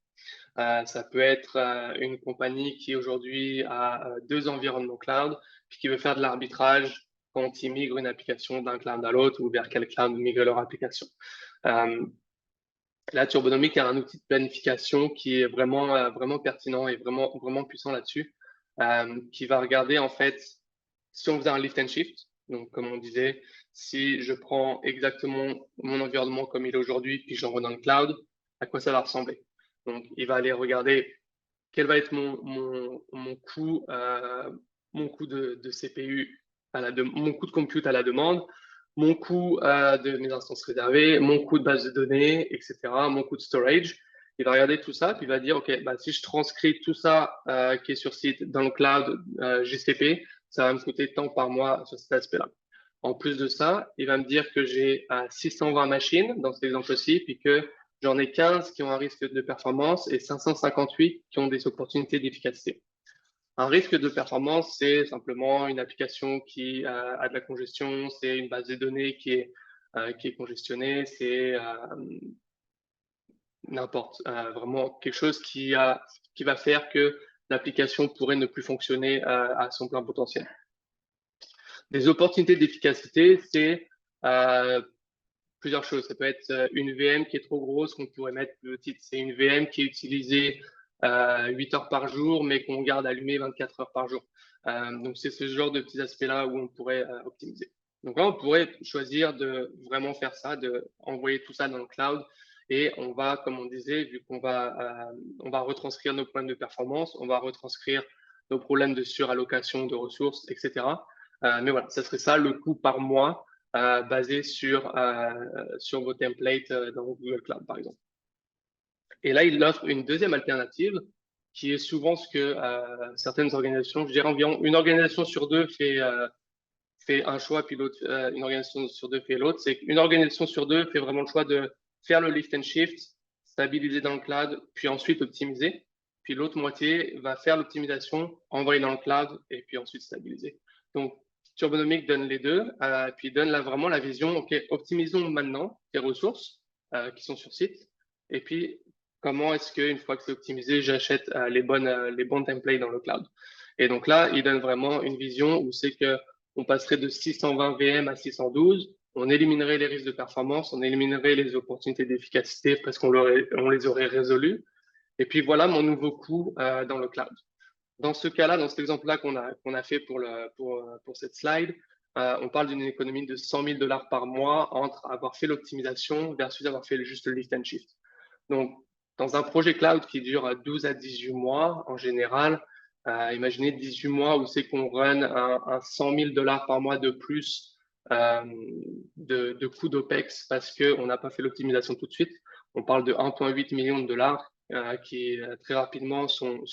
Ça peut être une compagnie qui aujourd'hui a 2 environnements cloud, puis qui veut faire de l'arbitrage quand ils migrent une application d'un cloud à l'autre ou vers quel cloud migrer leur application. Là, Turbonomic a un outil de planification qui est vraiment pertinent et vraiment puissant là-dessus, qui va regarder en fait si on faisait un lift and shift. Donc, comme on disait, si je prends exactement mon environnement comme il est aujourd'hui, puis j'envoie dans le cloud, à quoi ça va ressembler? Donc, il va aller regarder quel va être mon coût de CPU, mon coût de compute à la demande, mon coût de mes instances réservées, mon coût de base de données, etc., mon coût de storage. Il va regarder tout ça, puis il va dire, OK, bah, si je transcris tout ça qui est sur site dans le cloud GCP, ça va me coûter tant par mois sur cet aspect-là. En plus de ça, il va me dire que j'ai 620 machines dans cet exemple-ci, puis que j'en ai 15 qui ont un risque de performance et 558 qui ont des opportunités d'efficacité. Un risque de performance, c'est simplement une application qui a de la congestion, c'est une base de données qui est congestionnée, c'est n'importe, vraiment quelque chose qui va faire que l'application pourrait ne plus fonctionner à son plein potentiel. Des opportunités d'efficacité, c'est plusieurs choses. Ça peut être une VM qui est trop grosse, qu'on pourrait mettre plus petite. C'est une VM qui est utilisée 8 heures par jour, mais qu'on garde allumée 24 heures par jour. Donc, c'est ce genre de petits aspects-là où on pourrait optimiser. Donc là, on pourrait choisir de vraiment faire ça, de envoyer tout ça dans le cloud. Et on va, comme on disait, vu qu'on va retranscrire nos problèmes de performance, on va retranscrire nos problèmes de surallocation de ressources, etc. Mais voilà, ça serait ça le coût par mois basé sur vos templates dans Google Cloud, par exemple. Et là, il offre une deuxième alternative qui est souvent ce que certaines organisations, je dirais environ une organisation sur deux fait un choix, puis l'autre, une organisation sur deux fait l'autre. C'est qu'une organisation sur deux fait vraiment le choix de faire le lift and shift, stabiliser dans le cloud, puis ensuite optimiser. Puis l'autre moitié va faire l'optimisation, envoyer dans le cloud, et puis ensuite stabiliser. Donc, Turbonomic donne les deux, puis donne là vraiment la vision, OK, optimisons maintenant les ressources qui sont sur site, et puis comment est-ce qu'une fois que c'est optimisé, j'achète les bons templates dans le cloud. Et donc là, il donne vraiment une vision où c'est que on passerait de 620 VM à 612, on éliminerait les risques de performance, on éliminerait les opportunités d'efficacité parce qu'on les aurait résolus. Et puis voilà mon nouveau coût dans le cloud. Dans ce cas-là, dans cet exemple-là qu'on a fait pour cette slide, on parle d'une économie de 100 000 $ par mois entre avoir fait l'optimisation versus avoir fait juste le lift and shift. Donc, dans un projet cloud qui dure 12 à 18 mois en général, imaginez 18 mois où c'est qu'on run un 100 000 $ par mois de plus de coûts d'OPEX parce qu'on n'a pas fait l'optimisation tout de suite. On parle de 1,8 million de dollars qui très rapidement sont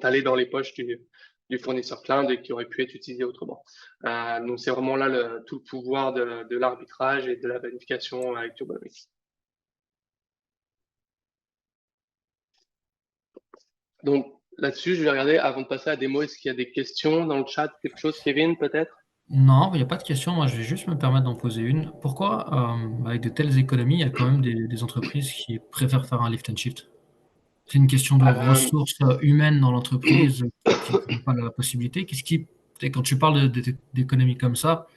allés dans les poches du fournisseur cloud et qui auraient pu être utilisés autrement. Donc, c'est vraiment là tout le pouvoir de l'arbitrage et de la planification avec Turbonomic. Donc, là-dessus, je vais regarder, avant de passer à la démo, est-ce qu'il y a des questions dans le chat? Quelque chose, Kevin, peut-être? Non, il n'y a pas de question. Moi, je vais juste me permettre d'en poser une. Pourquoi, avec de telles économies, il y a quand même des entreprises qui préfèrent faire un lift and shift? C'est une question de ressources humaines dans l'entreprise qui n'ont pas la possibilité. Quand tu parles d'économies comme ça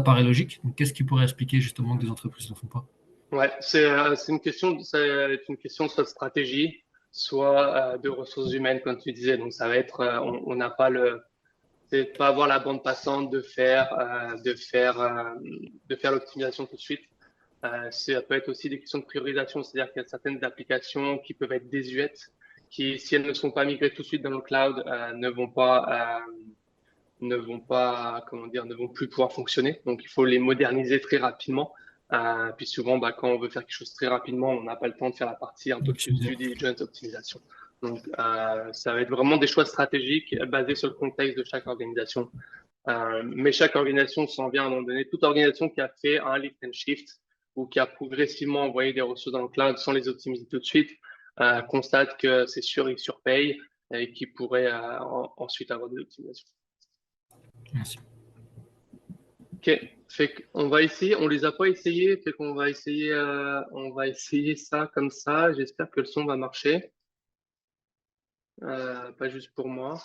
paraît logique. Donc, qu'est-ce qui pourrait expliquer justement que des entreprises ne le font pas? Ouais, c'est une question soit de stratégie, soit de ressources humaines, comme tu disais. Donc, ça va être, on n'a pas c'est pas avoir la bande passante de faire l'optimisation tout de suite. Ça peut être aussi des questions de priorisation, c'est-à-dire qu'il y a certaines applications qui peuvent être désuètes, qui, si elles ne sont pas migrées tout de suite dans le cloud, comment dire, ne vont plus pouvoir fonctionner. Donc, il faut les moderniser très rapidement. Puis souvent, quand on veut faire quelque chose très rapidement, on n'a pas le temps de faire la partie un peu plus due diligence optimisation. Donc, ça va être vraiment des choix stratégiques basés sur le contexte de chaque organisation. Mais chaque organisation s'en vient à un moment donné. Toute organisation qui a fait un lift and shift ou qui a progressivement envoyé des ressources dans le cloud sans les optimiser tout de suite, constate que c'est sûr, ils surpayent et qu'ils pourraient ensuite avoir de l'optimisation. Merci. Ok, fait qu'on va essayer, on les a pas essayés, fait qu'on va essayer ça comme ça. J'espère que le son va marcher, pas juste pour moi.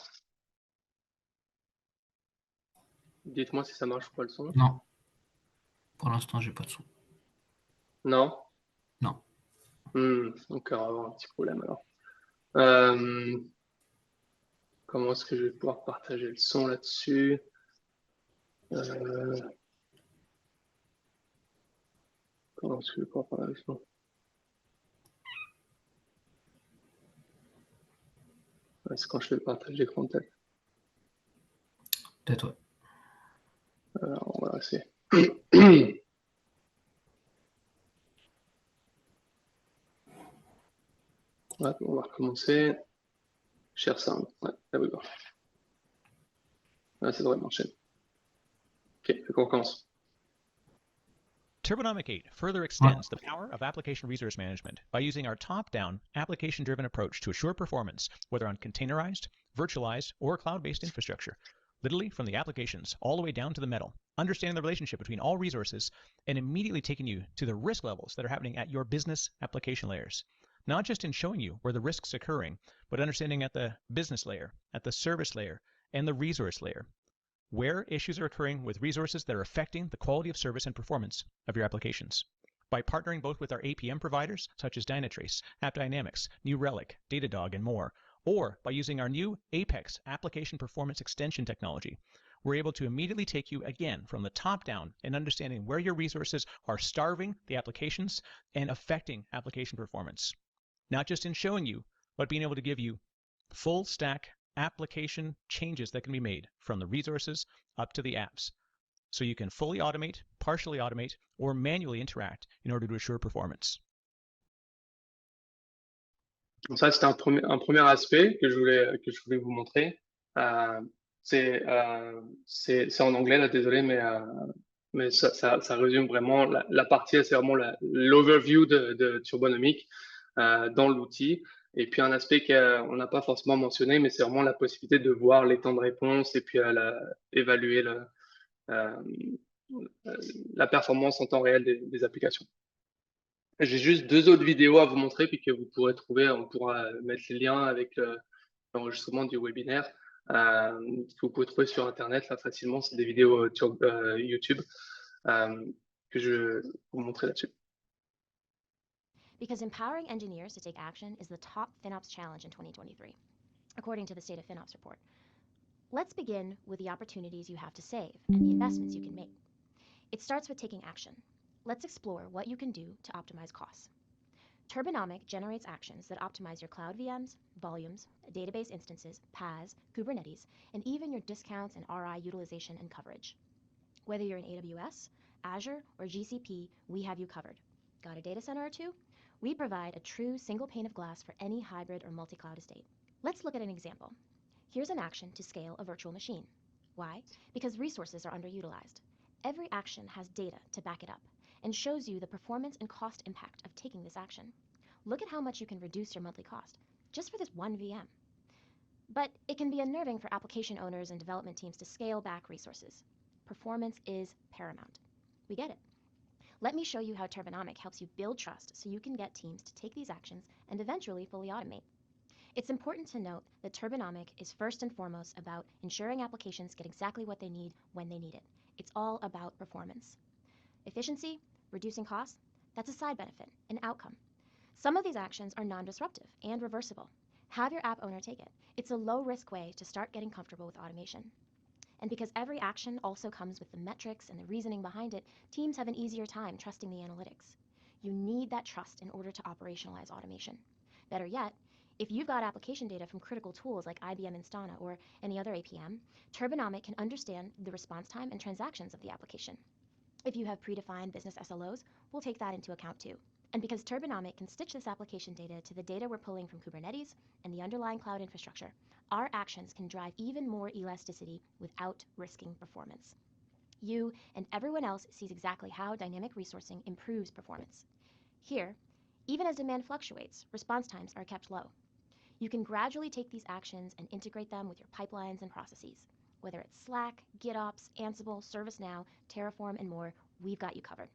Dites-moi si ça marche pas le son. Non, pour l'instant, j'ai pas de son. Non? Non. Donc on va avoir un petit problème alors. Comment est-ce que je vais pouvoir partager le son là-dessus? Comment est-ce que je vais pouvoir partager le son? C'est quand je fais le partage d'écran peut-être. Peut-être, ouais. Alors, on va essayer. Ouais, on va recommencer. Share sound. Ouais, there we go. Là, ça devrait marcher. Ok, on recommence. Turbonomic 8 further extends the power of application resource management by using our top-down, application-driven approach to assure performance, whether on containerized, virtualized, or cloud-based infrastructure, literally from the applications all the way down to the metal, understanding the relationship between all resources and immediately taking you to the risk levels that are happening at your business application layers. Not just in showing you where the risk's occurring, but understanding at the business layer, at the service layer, and the resource layer, where issues are occurring with resources that are affecting the quality of service and performance of your applications. By partnering both with our APM providers, such as Dynatrace, AppDynamics, New Relic, Datadog, and more, or by using our new Apex application performance extension technology, we're able to immediately take you again from the top down and understanding where your resources are starving the applications and affecting application performance. Not just in showing you, but being able to give you full stack application changes that can be made from the resources up to the apps. So you can fully automate, partially automate, or manually interact in order to assure performance. Donc ça, c'était un premier aspect que je voulais vous montrer. Euh, c'est en anglais, là, désolé, mais ça résume vraiment la partie, c'est vraiment l'overview de Turbonomic dans l'outil. Et puis un aspect qu'on n'a pas forcément mentionné, mais c'est vraiment la possibilité de voir les temps de réponse et puis évaluer euh, la performance en temps réel des applications. J'ai juste deux autres vidéos à vous montrer, puis que vous pourrez trouver, on pourra mettre les liens avec l'enregistrement du webinaire, que vous pouvez trouver sur Internet là, facilement. C'est des vidéos sur YouTube que je vais vous montrer là-dessus. Because empowering engineers to take action is the top FinOps challenge in 2023, according to the State of FinOps report. Let's begin with the opportunities you have to save and the investments you can make. It starts with taking action. Let's explore what you can do to optimize costs. Turbonomic generates actions that optimize your cloud VMs, volumes, database instances, PaaS, Kubernetes, and even your discounts and RI utilization and coverage. Whether you're in AWS, Azure, or GCP, we have you covered. Got a data center or two? We provide a true single pane of glass for any hybrid or multi-cloud estate. Let's look at an example. Here's an action to scale a virtual machine. Why? Because resources are underutilized. Every action has data to back it up and shows you the performance and cost impact of taking this action. Look at how much you can reduce your monthly cost just for this one VM. But it can be unnerving for application owners and development teams to scale back resources. Performance is paramount. We get it. Let me show you how Turbonomic helps you build trust so you can get teams to take these actions and eventually fully automate. It's important to note that Turbonomic is first and foremost about ensuring applications get exactly what they need when they need it. It's all about performance. Efficiency, reducing costs, that's a side benefit, an outcome. Some of these actions are non-disruptive and reversible. Have your app owner take it. It's a low-risk way to start getting comfortable with automation. And because every action also comes with the metrics and the reasoning behind it, teams have an easier time trusting the analytics. You need that trust in order to operationalize automation. Better yet, if you've got application data from critical tools like IBM Instana or any other APM, Turbonomic can understand the response time and transactions of the application. If you have predefined business SLOs, we'll take that into account too. And because Turbonomic can stitch this application data to the data we're pulling from Kubernetes and the underlying cloud infrastructure, our actions can drive even more elasticity without risking performance. You and everyone else sees exactly how dynamic resourcing improves performance. Here, even as demand fluctuates, response times are kept low. You can gradually take these actions and integrate them with your pipelines and processes. Whether it's Slack, GitOps, Ansible, ServiceNow, Terraform, and more, we've got you covered.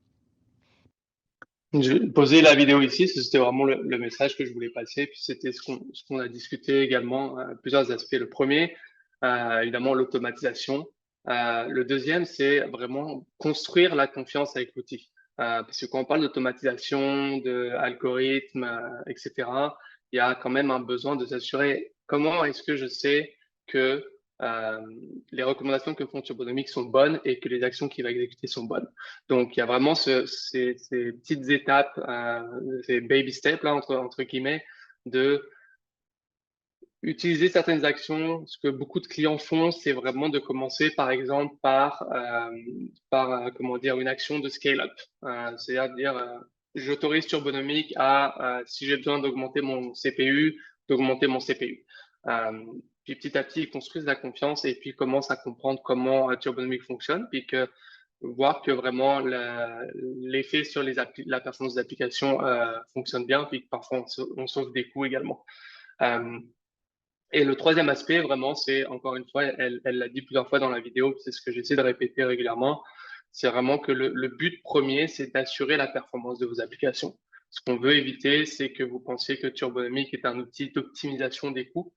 Je vais poser la vidéo ici, c'était vraiment le message que je voulais passer, puis c'était ce qu'on a discuté également, plusieurs aspects. Le premier, évidemment, l'automatisation. Le deuxième, c'est vraiment construire la confiance avec l'outil. Parce que quand on parle d'automatisation, d'algorithmes, etc., il y a quand même un besoin de s'assurer comment est-ce que je sais que les recommandations que font Turbonomic sont bonnes et que les actions qu'il va exécuter sont bonnes. Donc, il y a vraiment ces petites étapes, ces baby steps, là, entre guillemets, de utiliser certaines actions. Ce que beaucoup de clients font, c'est vraiment de commencer, par exemple, par comment dire, une action de scale-up. C'est-à-dire, j'autorise Turbonomic à, si j'ai besoin d'augmenter mon CPU, d'augmenter mon CPU. Puis petit à petit, ils construisent la confiance et puis commencent à comprendre comment Turbonomic fonctionne, puis voir que vraiment l'effet sur la performance des applications fonctionne bien, puis que parfois on sauve des coûts également. Et le troisième aspect, vraiment, c'est, encore une fois, elle l'a dit plusieurs fois dans la vidéo, c'est ce que j'essaie de répéter régulièrement, c'est vraiment que le but premier, c'est d'assurer la performance de vos applications. Ce qu'on veut éviter, c'est que vous pensiez que Turbonomic est un outil d'optimisation des coûts.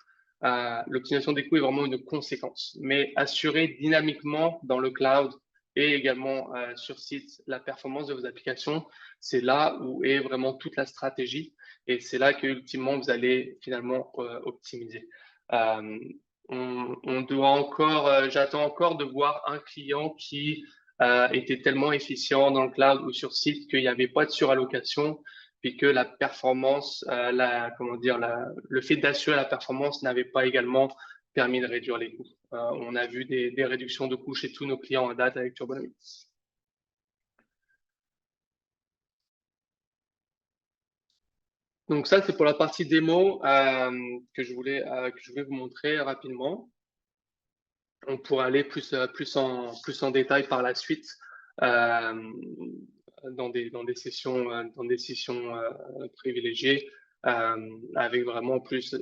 L'optimisation des coûts est vraiment une conséquence, mais assurer dynamiquement dans le cloud et également sur site la performance de vos applications, c'est là où est vraiment toute la stratégie et c'est là que ultimement vous allez finalement optimiser. On doit encore, j'attends encore de voir un client qui était tellement efficient dans le cloud ou sur site qu'il n'y avait pas de surallocation, puis que la performance, le fait d'assurer la performance n'avait pas également permis de réduire les coûts. On a vu des réductions de coûts chez tous nos clients à date avec Turbonomic. Donc ça, c'est pour la partie démo que je voulais vous montrer rapidement. On pourrait aller plus en détail par la suite dans des sessions privilégiées avec vraiment plus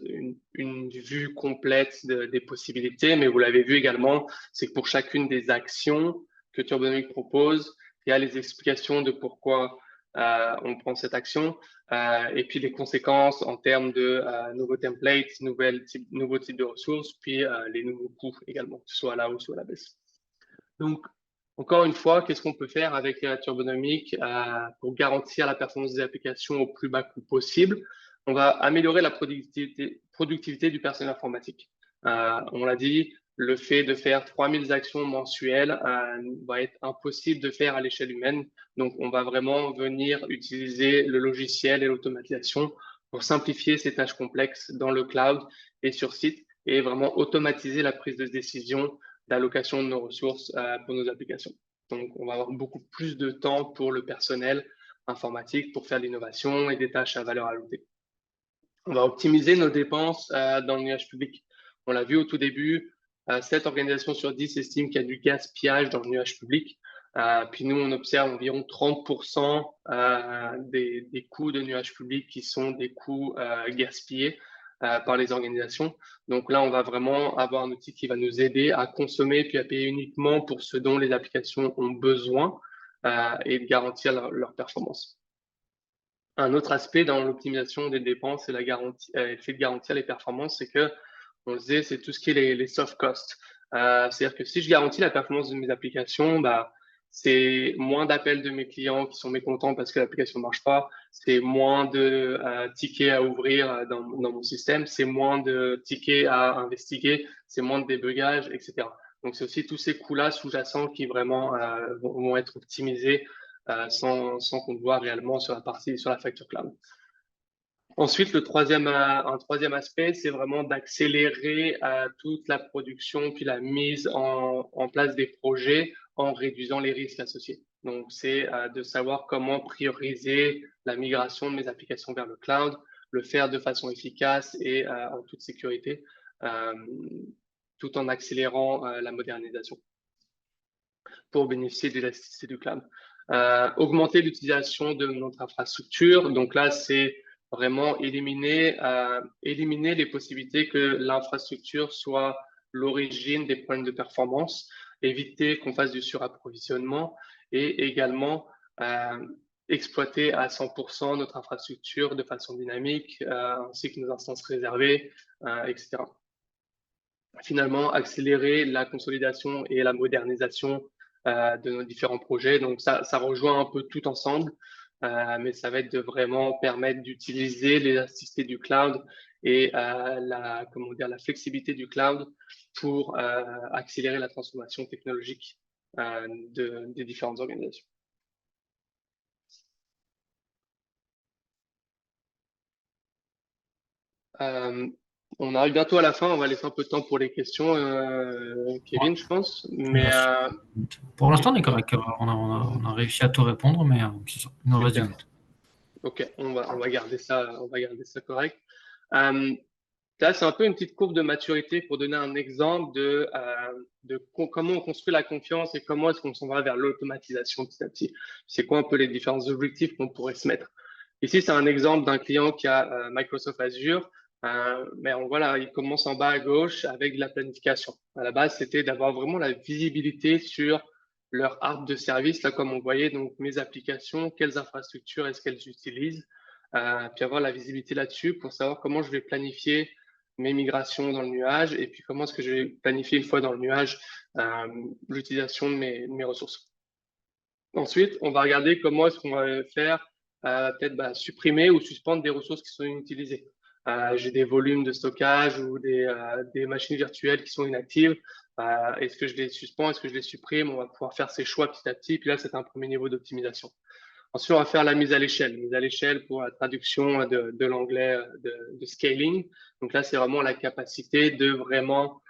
une vue complète des possibilités. Mais vous l'avez vu également, c'est que pour chacune des actions que Turbonomic propose, il y a les explications de pourquoi on prend cette action et puis les conséquences en termes de nouveaux templates, nouveaux types de ressources, puis les nouveaux coûts également, que ce soit à la hausse ou à la baisse. Donc, encore une fois, qu'est-ce qu'on peut faire avec Turbonomic pour garantir la performance des applications au plus bas coût possible? On va améliorer la productivité du personnel informatique. On l'a dit, le fait de faire 3000 actions mensuelles va être impossible de faire à l'échelle humaine. Donc, on va vraiment venir utiliser le logiciel et l'automatisation pour simplifier ces tâches complexes dans le cloud et sur site et vraiment automatiser la prise de décision d'allocation de nos ressources pour nos applications. Donc, on va avoir beaucoup plus de temps pour le personnel informatique pour faire de l'innovation et des tâches à valeur ajoutée. On va optimiser nos dépenses dans le nuage public. On l'a vu au tout début, 7 organisations sur 10 estiment qu'il y a du gaspillage dans le nuage public. Puis nous, on observe environ 30% des coûts de nuage public qui sont des coûts gaspillés par les organisations. Donc là, on va vraiment avoir un outil qui va nous aider à consommer puis à payer uniquement pour ce dont les applications ont besoin et de garantir leur performance. Un autre aspect dans l'optimisation des dépenses et le fait de garantir les performances, c'est que on disait, c'est tout ce qui est les soft costs. C'est-à-dire que si je garantis la performance de mes applications, c'est moins d'appels de mes clients qui sont mécontents parce que l'application ne marche pas, c'est moins de tickets à ouvrir dans mon système, c'est moins de tickets à investiguer, c'est moins de débugage, etc. Donc, c'est aussi tous ces coûts-là sous-jacents qui vraiment vont être optimisés sans qu'on le voit réellement sur la facture cloud. Ensuite, un troisième aspect, c'est vraiment d'accélérer toute la production puis la mise en place des projets en réduisant les risques associés. Donc, c'est de savoir comment prioriser la migration de mes applications vers le cloud, le faire de façon efficace et en toute sécurité, tout en accélérant la modernisation pour bénéficier de l'élasticité du cloud. Augmenter l'utilisation de notre infrastructure. Donc là, c'est vraiment éliminer les possibilités que l'infrastructure soit l'origine des problèmes de performance, éviter qu'on fasse du surapprovisionnement et également exploiter à 100% notre infrastructure de façon dynamique, ainsi que nos instances réservées, etc. Finalement, accélérer la consolidation et la modernisation de nos différents projets. Donc, ça rejoint un peu tout ensemble, mais ça va être de vraiment permettre d'utiliser l'élasticité du cloud et la flexibilité du cloud pour accélérer la transformation technologique des différentes organisations. On arrive bientôt à la fin, on va laisser un peu de temps pour les questions, Kevin, je pense. Mais pour l'instant, on est correct. On a réussi à tout répondre, mais c'est ça. Il nous reste 10 minutes. Ok, on va garder ça correct. Là, c'est un peu une petite courbe de maturité pour donner un exemple de comment on construit la confiance et comment est-ce qu'on s'en va vers l'automatisation petit à petit. C'est quoi un peu les différents objectifs qu'on pourrait se mettre. Ici, c'est un exemple d'un client qui a Microsoft Azure. Mais voilà, il commence en bas à gauche avec de la planification. À la base, c'était d'avoir vraiment la visibilité sur leur arbre de service, là, comme on voyait, donc mes applications, quelles infrastructures est-ce qu'elles utilisent, puis avoir la visibilité là-dessus pour savoir comment je vais planifier mes migrations dans le nuage et puis comment est-ce que je vais planifier une fois dans le nuage l'utilisation de mes ressources. Ensuite, on va regarder comment est-ce qu'on va faire peut-être supprimer ou suspendre des ressources qui sont inutilisées. J'ai des volumes de stockage ou des machines virtuelles qui sont inactives. Est-ce que je les suspends? Est-ce que je les supprime? On va pouvoir faire ces choix petit à petit. Puis là, c'est un premier niveau d'optimisation. Ensuite, on va faire la mise à l'échelle. Mise à l'échelle pour la traduction de l'anglais de scaling. Donc là, c'est vraiment la capacité de vraiment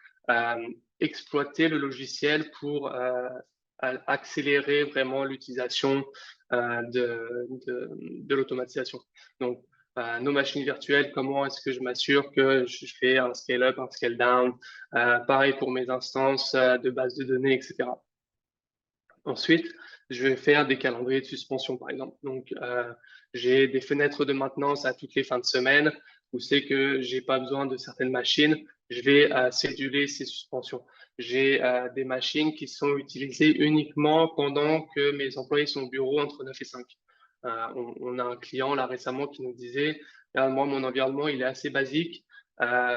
exploiter le logiciel pour accélérer vraiment l'utilisation de l'automatisation. Donc, nos machines virtuelles, comment est-ce que je m'assure que je fais un scale-up, un scale-down, pareil pour mes instances de base de données, etc. Ensuite, je vais faire des calendriers de suspension, par exemple. Donc, j'ai des fenêtres de maintenance à toutes les fins de semaine où c'est que j'ai pas besoin de certaines machines. Je vais céduler ces suspensions. J'ai des machines qui sont utilisées uniquement pendant que mes employés sont au bureau entre 9 et 5. On a un client là récemment qui nous disait, moi, mon environnement, il est assez basique.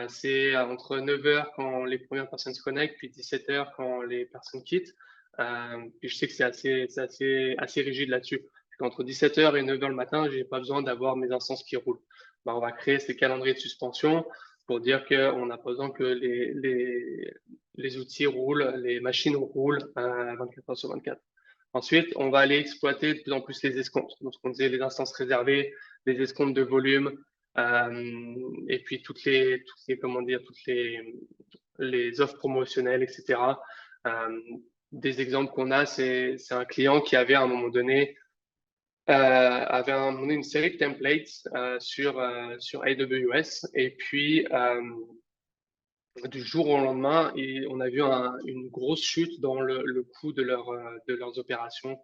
C'est entre 9 heures quand les premières personnes se connectent, puis 17 heures quand les personnes quittent. Et je sais que c'est assez rigide là-dessus. Entre 17h et 9h le matin, j'ai pas besoin d'avoir mes instances qui roulent. Ben, on va créer ces calendriers de suspension pour dire qu'on n'a pas besoin que les outils roulent, les machines roulent 24 heures sur 24. Ensuite, on va aller exploiter de plus en plus les escomptes. Donc, ce qu'on disait, les instances réservées, les escomptes de volume, et puis toutes les offres promotionnelles, etc. Des exemples qu'on a, c'est un client qui avait à un moment donné une série de templates sur AWS et puis du jour au lendemain, on a vu une grosse chute dans le coût de leurs opérations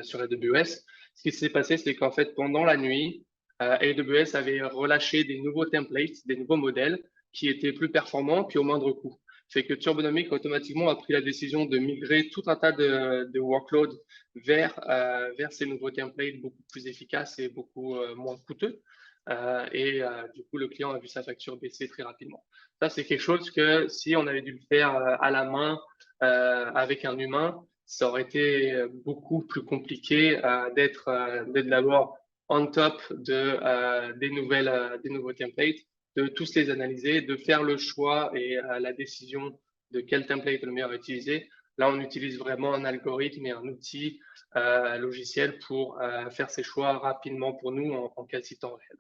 sur AWS. Ce qui s'est passé, c'est qu'en fait, pendant la nuit, AWS avait relâché des nouveaux templates, des nouveaux modèles qui étaient plus performants puis au moindre coût. Fait que Turbonomic automatiquement a pris la décision de migrer tout un tas de workloads vers ces nouveaux templates beaucoup plus efficaces et beaucoup moins coûteux. Du coup, le client a vu sa facture baisser très rapidement. Ça, c'est quelque chose que si on avait dû le faire à la main avec un humain, ça aurait été beaucoup plus compliqué d'être d'abord on top des nouveaux templates, de tous les analyser, de faire le choix et la décision de quel template est le meilleur à utiliser. Là, on utilise vraiment un algorithme et un outil logiciel pour faire ces choix rapidement pour nous en quasi temps réel.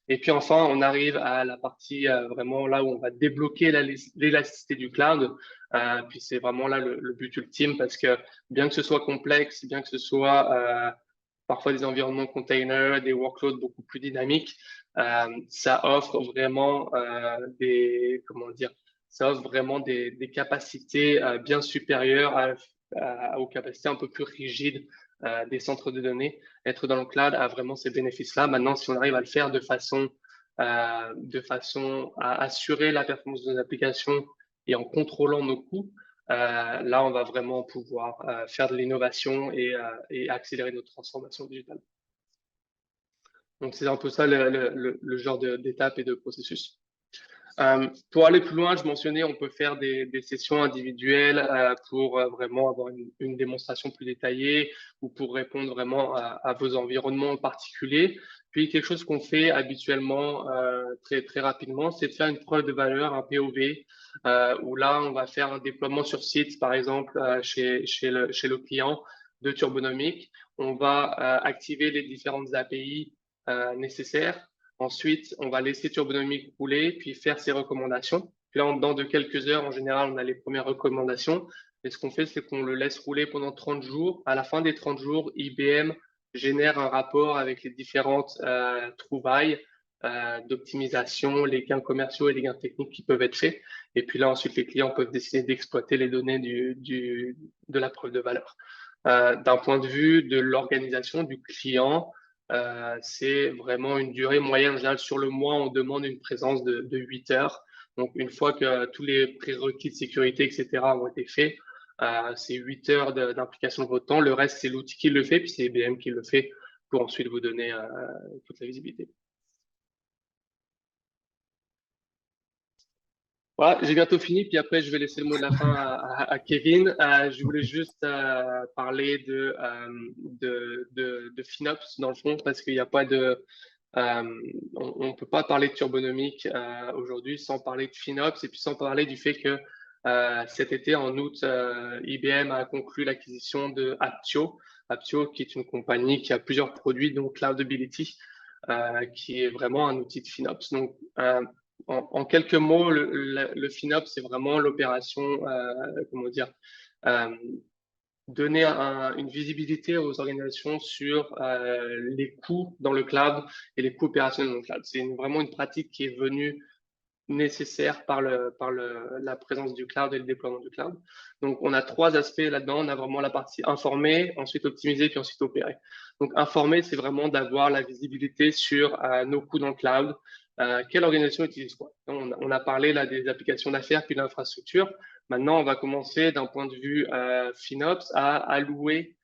Et puis enfin, on arrive à la partie vraiment là où on va débloquer l'élasticité du cloud. Puis c'est vraiment là le but ultime parce que bien que ce soit complexe, bien que ce soit parfois des environnements containers, des workloads beaucoup plus dynamiques, ça offre vraiment ça offre vraiment des capacités bien supérieures aux capacités un peu plus rigides des centres de données. Être dans le cloud a vraiment ces bénéfices-là. Maintenant, si on arrive à le faire de façon à assurer la performance de nos applications et en contrôlant nos coûts, là, on va vraiment pouvoir faire de l'innovation et accélérer notre transformation digitale. Donc, c'est un peu ça le genre d'étapes et de processus. Pour aller plus loin, je mentionnais, on peut faire des sessions individuelles pour vraiment avoir une démonstration plus détaillée ou pour répondre vraiment à vos environnements particuliers. Puis, quelque chose qu'on fait habituellement très, très rapidement, c'est de faire une preuve de valeur, un POV, où là, on va faire un déploiement sur site, par exemple, chez le client de Turbonomic. On va activer les différentes API nécessaires. Ensuite, on va laisser Turbonomic rouler, puis faire ses recommandations. Puis là, dans de quelques heures, en général, on a les premières recommandations. Et ce qu'on fait, c'est qu'on le laisse rouler pendant 30 jours. À la fin des 30 jours, IBM génère un rapport avec les différentes trouvailles d'optimisation, les gains commerciaux et les gains techniques qui peuvent être faits. Et puis là, ensuite, les clients peuvent décider d'exploiter les données de la preuve de valeur. D'un point de vue de l'organisation du client, c'est vraiment une durée moyenne. En général, sur le mois, on demande une présence de 8 heures. Donc, une fois que tous les prérequis de sécurité, etc., ont été faits, c'est 8 heures d'implication de votre temps. Le reste, c'est l'outil qui le fait, puis c'est IBM qui le fait pour ensuite vous donner toute la visibilité. Voilà, j'ai bientôt fini, puis après, je vais laisser le mot de la fin à Kevin. Je voulais juste parler de FinOps, dans le fond, parce qu'il n'y a pas de... on ne peut pas parler de Turbonomic aujourd'hui sans parler de FinOps et puis sans parler du fait que cet été, en août, IBM a conclu l'acquisition de Apptio. Apptio, qui est une compagnie qui a plusieurs produits, dont Cloudability, qui est vraiment un outil de FinOps. Donc, en quelques mots, le FinOps, c'est vraiment l'opération, donner une visibilité aux organisations sur les coûts dans le cloud et les coûts opérationnels dans le cloud. C'est vraiment une pratique qui est venue nécessaire par la présence du cloud et le déploiement du cloud. Donc, on a 3 aspects là-dedans. On a vraiment la partie informer, ensuite optimiser, puis ensuite opérer. Donc, informer, c'est vraiment d'avoir la visibilité sur nos coûts dans le cloud. Quelle organisation utilise quoi? On a parlé là des applications d'affaires puis de l'infrastructure. Maintenant, on va commencer d'un point de vue FinOps à allouer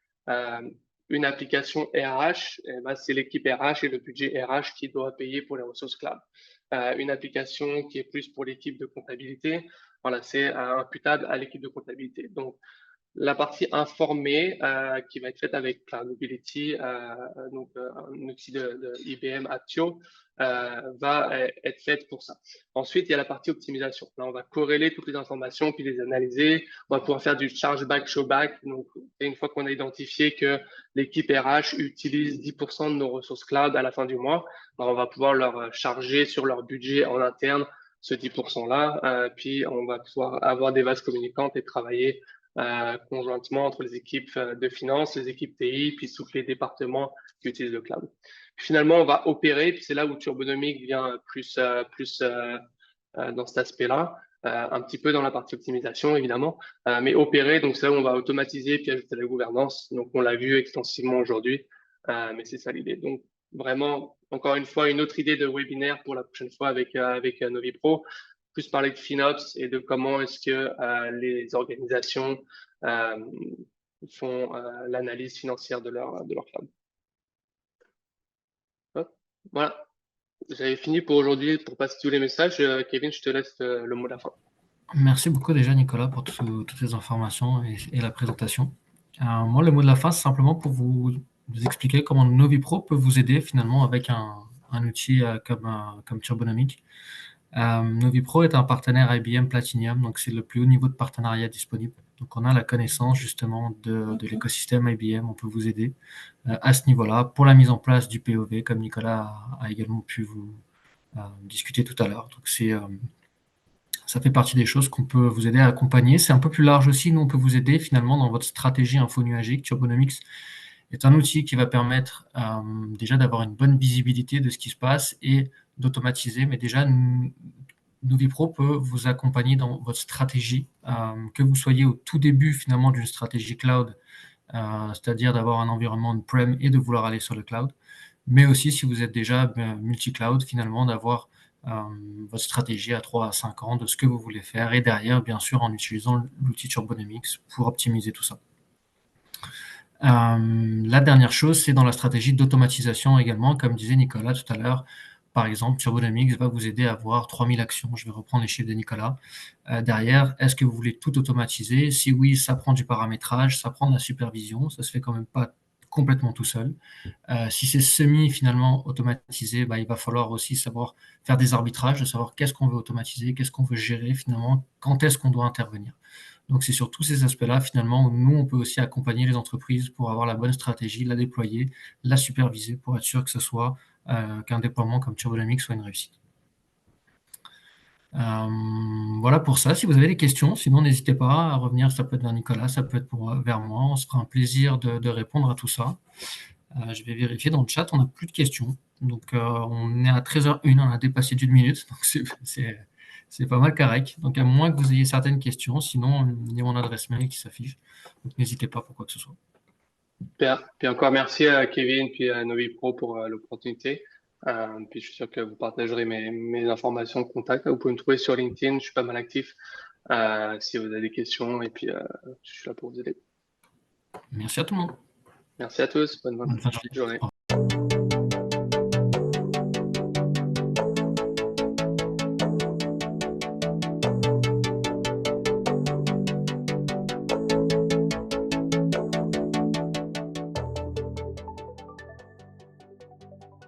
une application RH. C'est l'équipe RH et le budget RH qui doit payer pour les ressources cloud. Une application qui est plus pour l'équipe de comptabilité, voilà, c'est imputable à l'équipe de comptabilité. Donc, la partie informée qui va être faite avec Cloud Mobility, donc un outil de IBM Apptio, va être faite pour ça. Ensuite, il y a la partie optimisation. Là, on va corréler toutes les informations puis les analyser. On va pouvoir faire du chargeback, showback. Donc, une fois qu'on a identifié que l'équipe RH utilise 10% de nos ressources cloud à la fin du mois, on va pouvoir leur charger sur leur budget en interne ce 10%-là. Puis, on va pouvoir avoir des vases communicantes et travailler conjointement entre les équipes de finance, les équipes TI, puis tous les départements qui utilisent le cloud. Puis finalement, on va opérer, puis c'est là où Turbonomic vient plus dans cet aspect-là, un petit peu dans la partie optimisation, évidemment, mais opérer, donc c'est là où on va automatiser puis ajouter la gouvernance. Donc, on l'a vu extensivement aujourd'hui, mais c'est ça l'idée. Donc, vraiment, encore une fois, une autre idée de webinaire pour la prochaine fois avec Novipro, plus parler de FinOps et de comment est-ce que les organisations font l'analyse financière de leur cloud. Hop, voilà, j'avais fini pour aujourd'hui pour passer tous les messages. Kevin, je te laisse le mot de la fin. Merci beaucoup déjà Nicolas pour toutes ces informations et la présentation. Moi, le mot de la fin, c'est simplement pour vous expliquer comment Novipro peut vous aider finalement avec un outil comme Turbonomic. Novipro est un partenaire IBM Platinum, donc c'est le plus haut niveau de partenariat disponible. Donc on a la connaissance justement de l'écosystème IBM, on peut vous aider à ce niveau-là pour la mise en place du POV, comme Nicolas a également pu vous discuter tout à l'heure. Donc ça fait partie des choses qu'on peut vous aider à accompagner. C'est un peu plus large aussi, nous on peut vous aider finalement dans votre stratégie infonuagique. Turbonomics est un outil qui va permettre déjà d'avoir une bonne visibilité de ce qui se passe et d'automatiser, mais déjà Novipro peut vous accompagner dans votre stratégie, que vous soyez au tout début finalement d'une stratégie cloud, c'est-à-dire d'avoir un environnement on-prem et de vouloir aller sur le cloud, mais aussi si vous êtes déjà multi-cloud, finalement d'avoir votre stratégie à 3 à 5 ans de ce que vous voulez faire et derrière, bien sûr, en utilisant l'outil Turbonomics pour optimiser tout ça. La dernière chose, c'est dans la stratégie d'automatisation également, comme disait Nicolas tout à l'heure. Par exemple, Turbonomics va vous aider à avoir 3000 actions. Je vais reprendre les chiffres de Nicolas. Derrière, est-ce que vous voulez tout automatiser? Si oui, ça prend du paramétrage, ça prend de la supervision. Ça se fait quand même pas complètement tout seul. Si c'est finalement automatisé, il va falloir aussi savoir faire des arbitrages, de savoir qu'est-ce qu'on veut automatiser, qu'est-ce qu'on veut gérer finalement, quand est-ce qu'on doit intervenir. Donc, c'est sur tous ces aspects-là, finalement, où nous, on peut aussi accompagner les entreprises pour avoir la bonne stratégie, la déployer, la superviser pour être sûr que ce soit qu'un déploiement comme Turbonomics soit une réussite. Voilà pour ça. Si vous avez des questions, sinon, n'hésitez pas à revenir. Ça peut être vers Nicolas, ça peut être vers moi. On se fera un plaisir de répondre à tout ça. Je vais vérifier dans le chat, on n'a plus de questions. Donc, on est à 13h01, on a dépassé d'1 minute. Donc, c'est pas mal carré. Donc, à moins que vous ayez certaines questions, sinon, il y a mon adresse mail qui s'affiche. Donc, n'hésitez pas pour quoi que ce soit. Super. Puis encore merci à Kevin puis à Novipro pour l'opportunité. Puis je suis sûr que vous partagerez mes informations de contact. Vous pouvez me trouver sur LinkedIn, je suis pas mal actif si vous avez des questions. Et puis, je suis là pour vous aider. Merci à tout le monde. Merci à tous. Bonne fin de journée.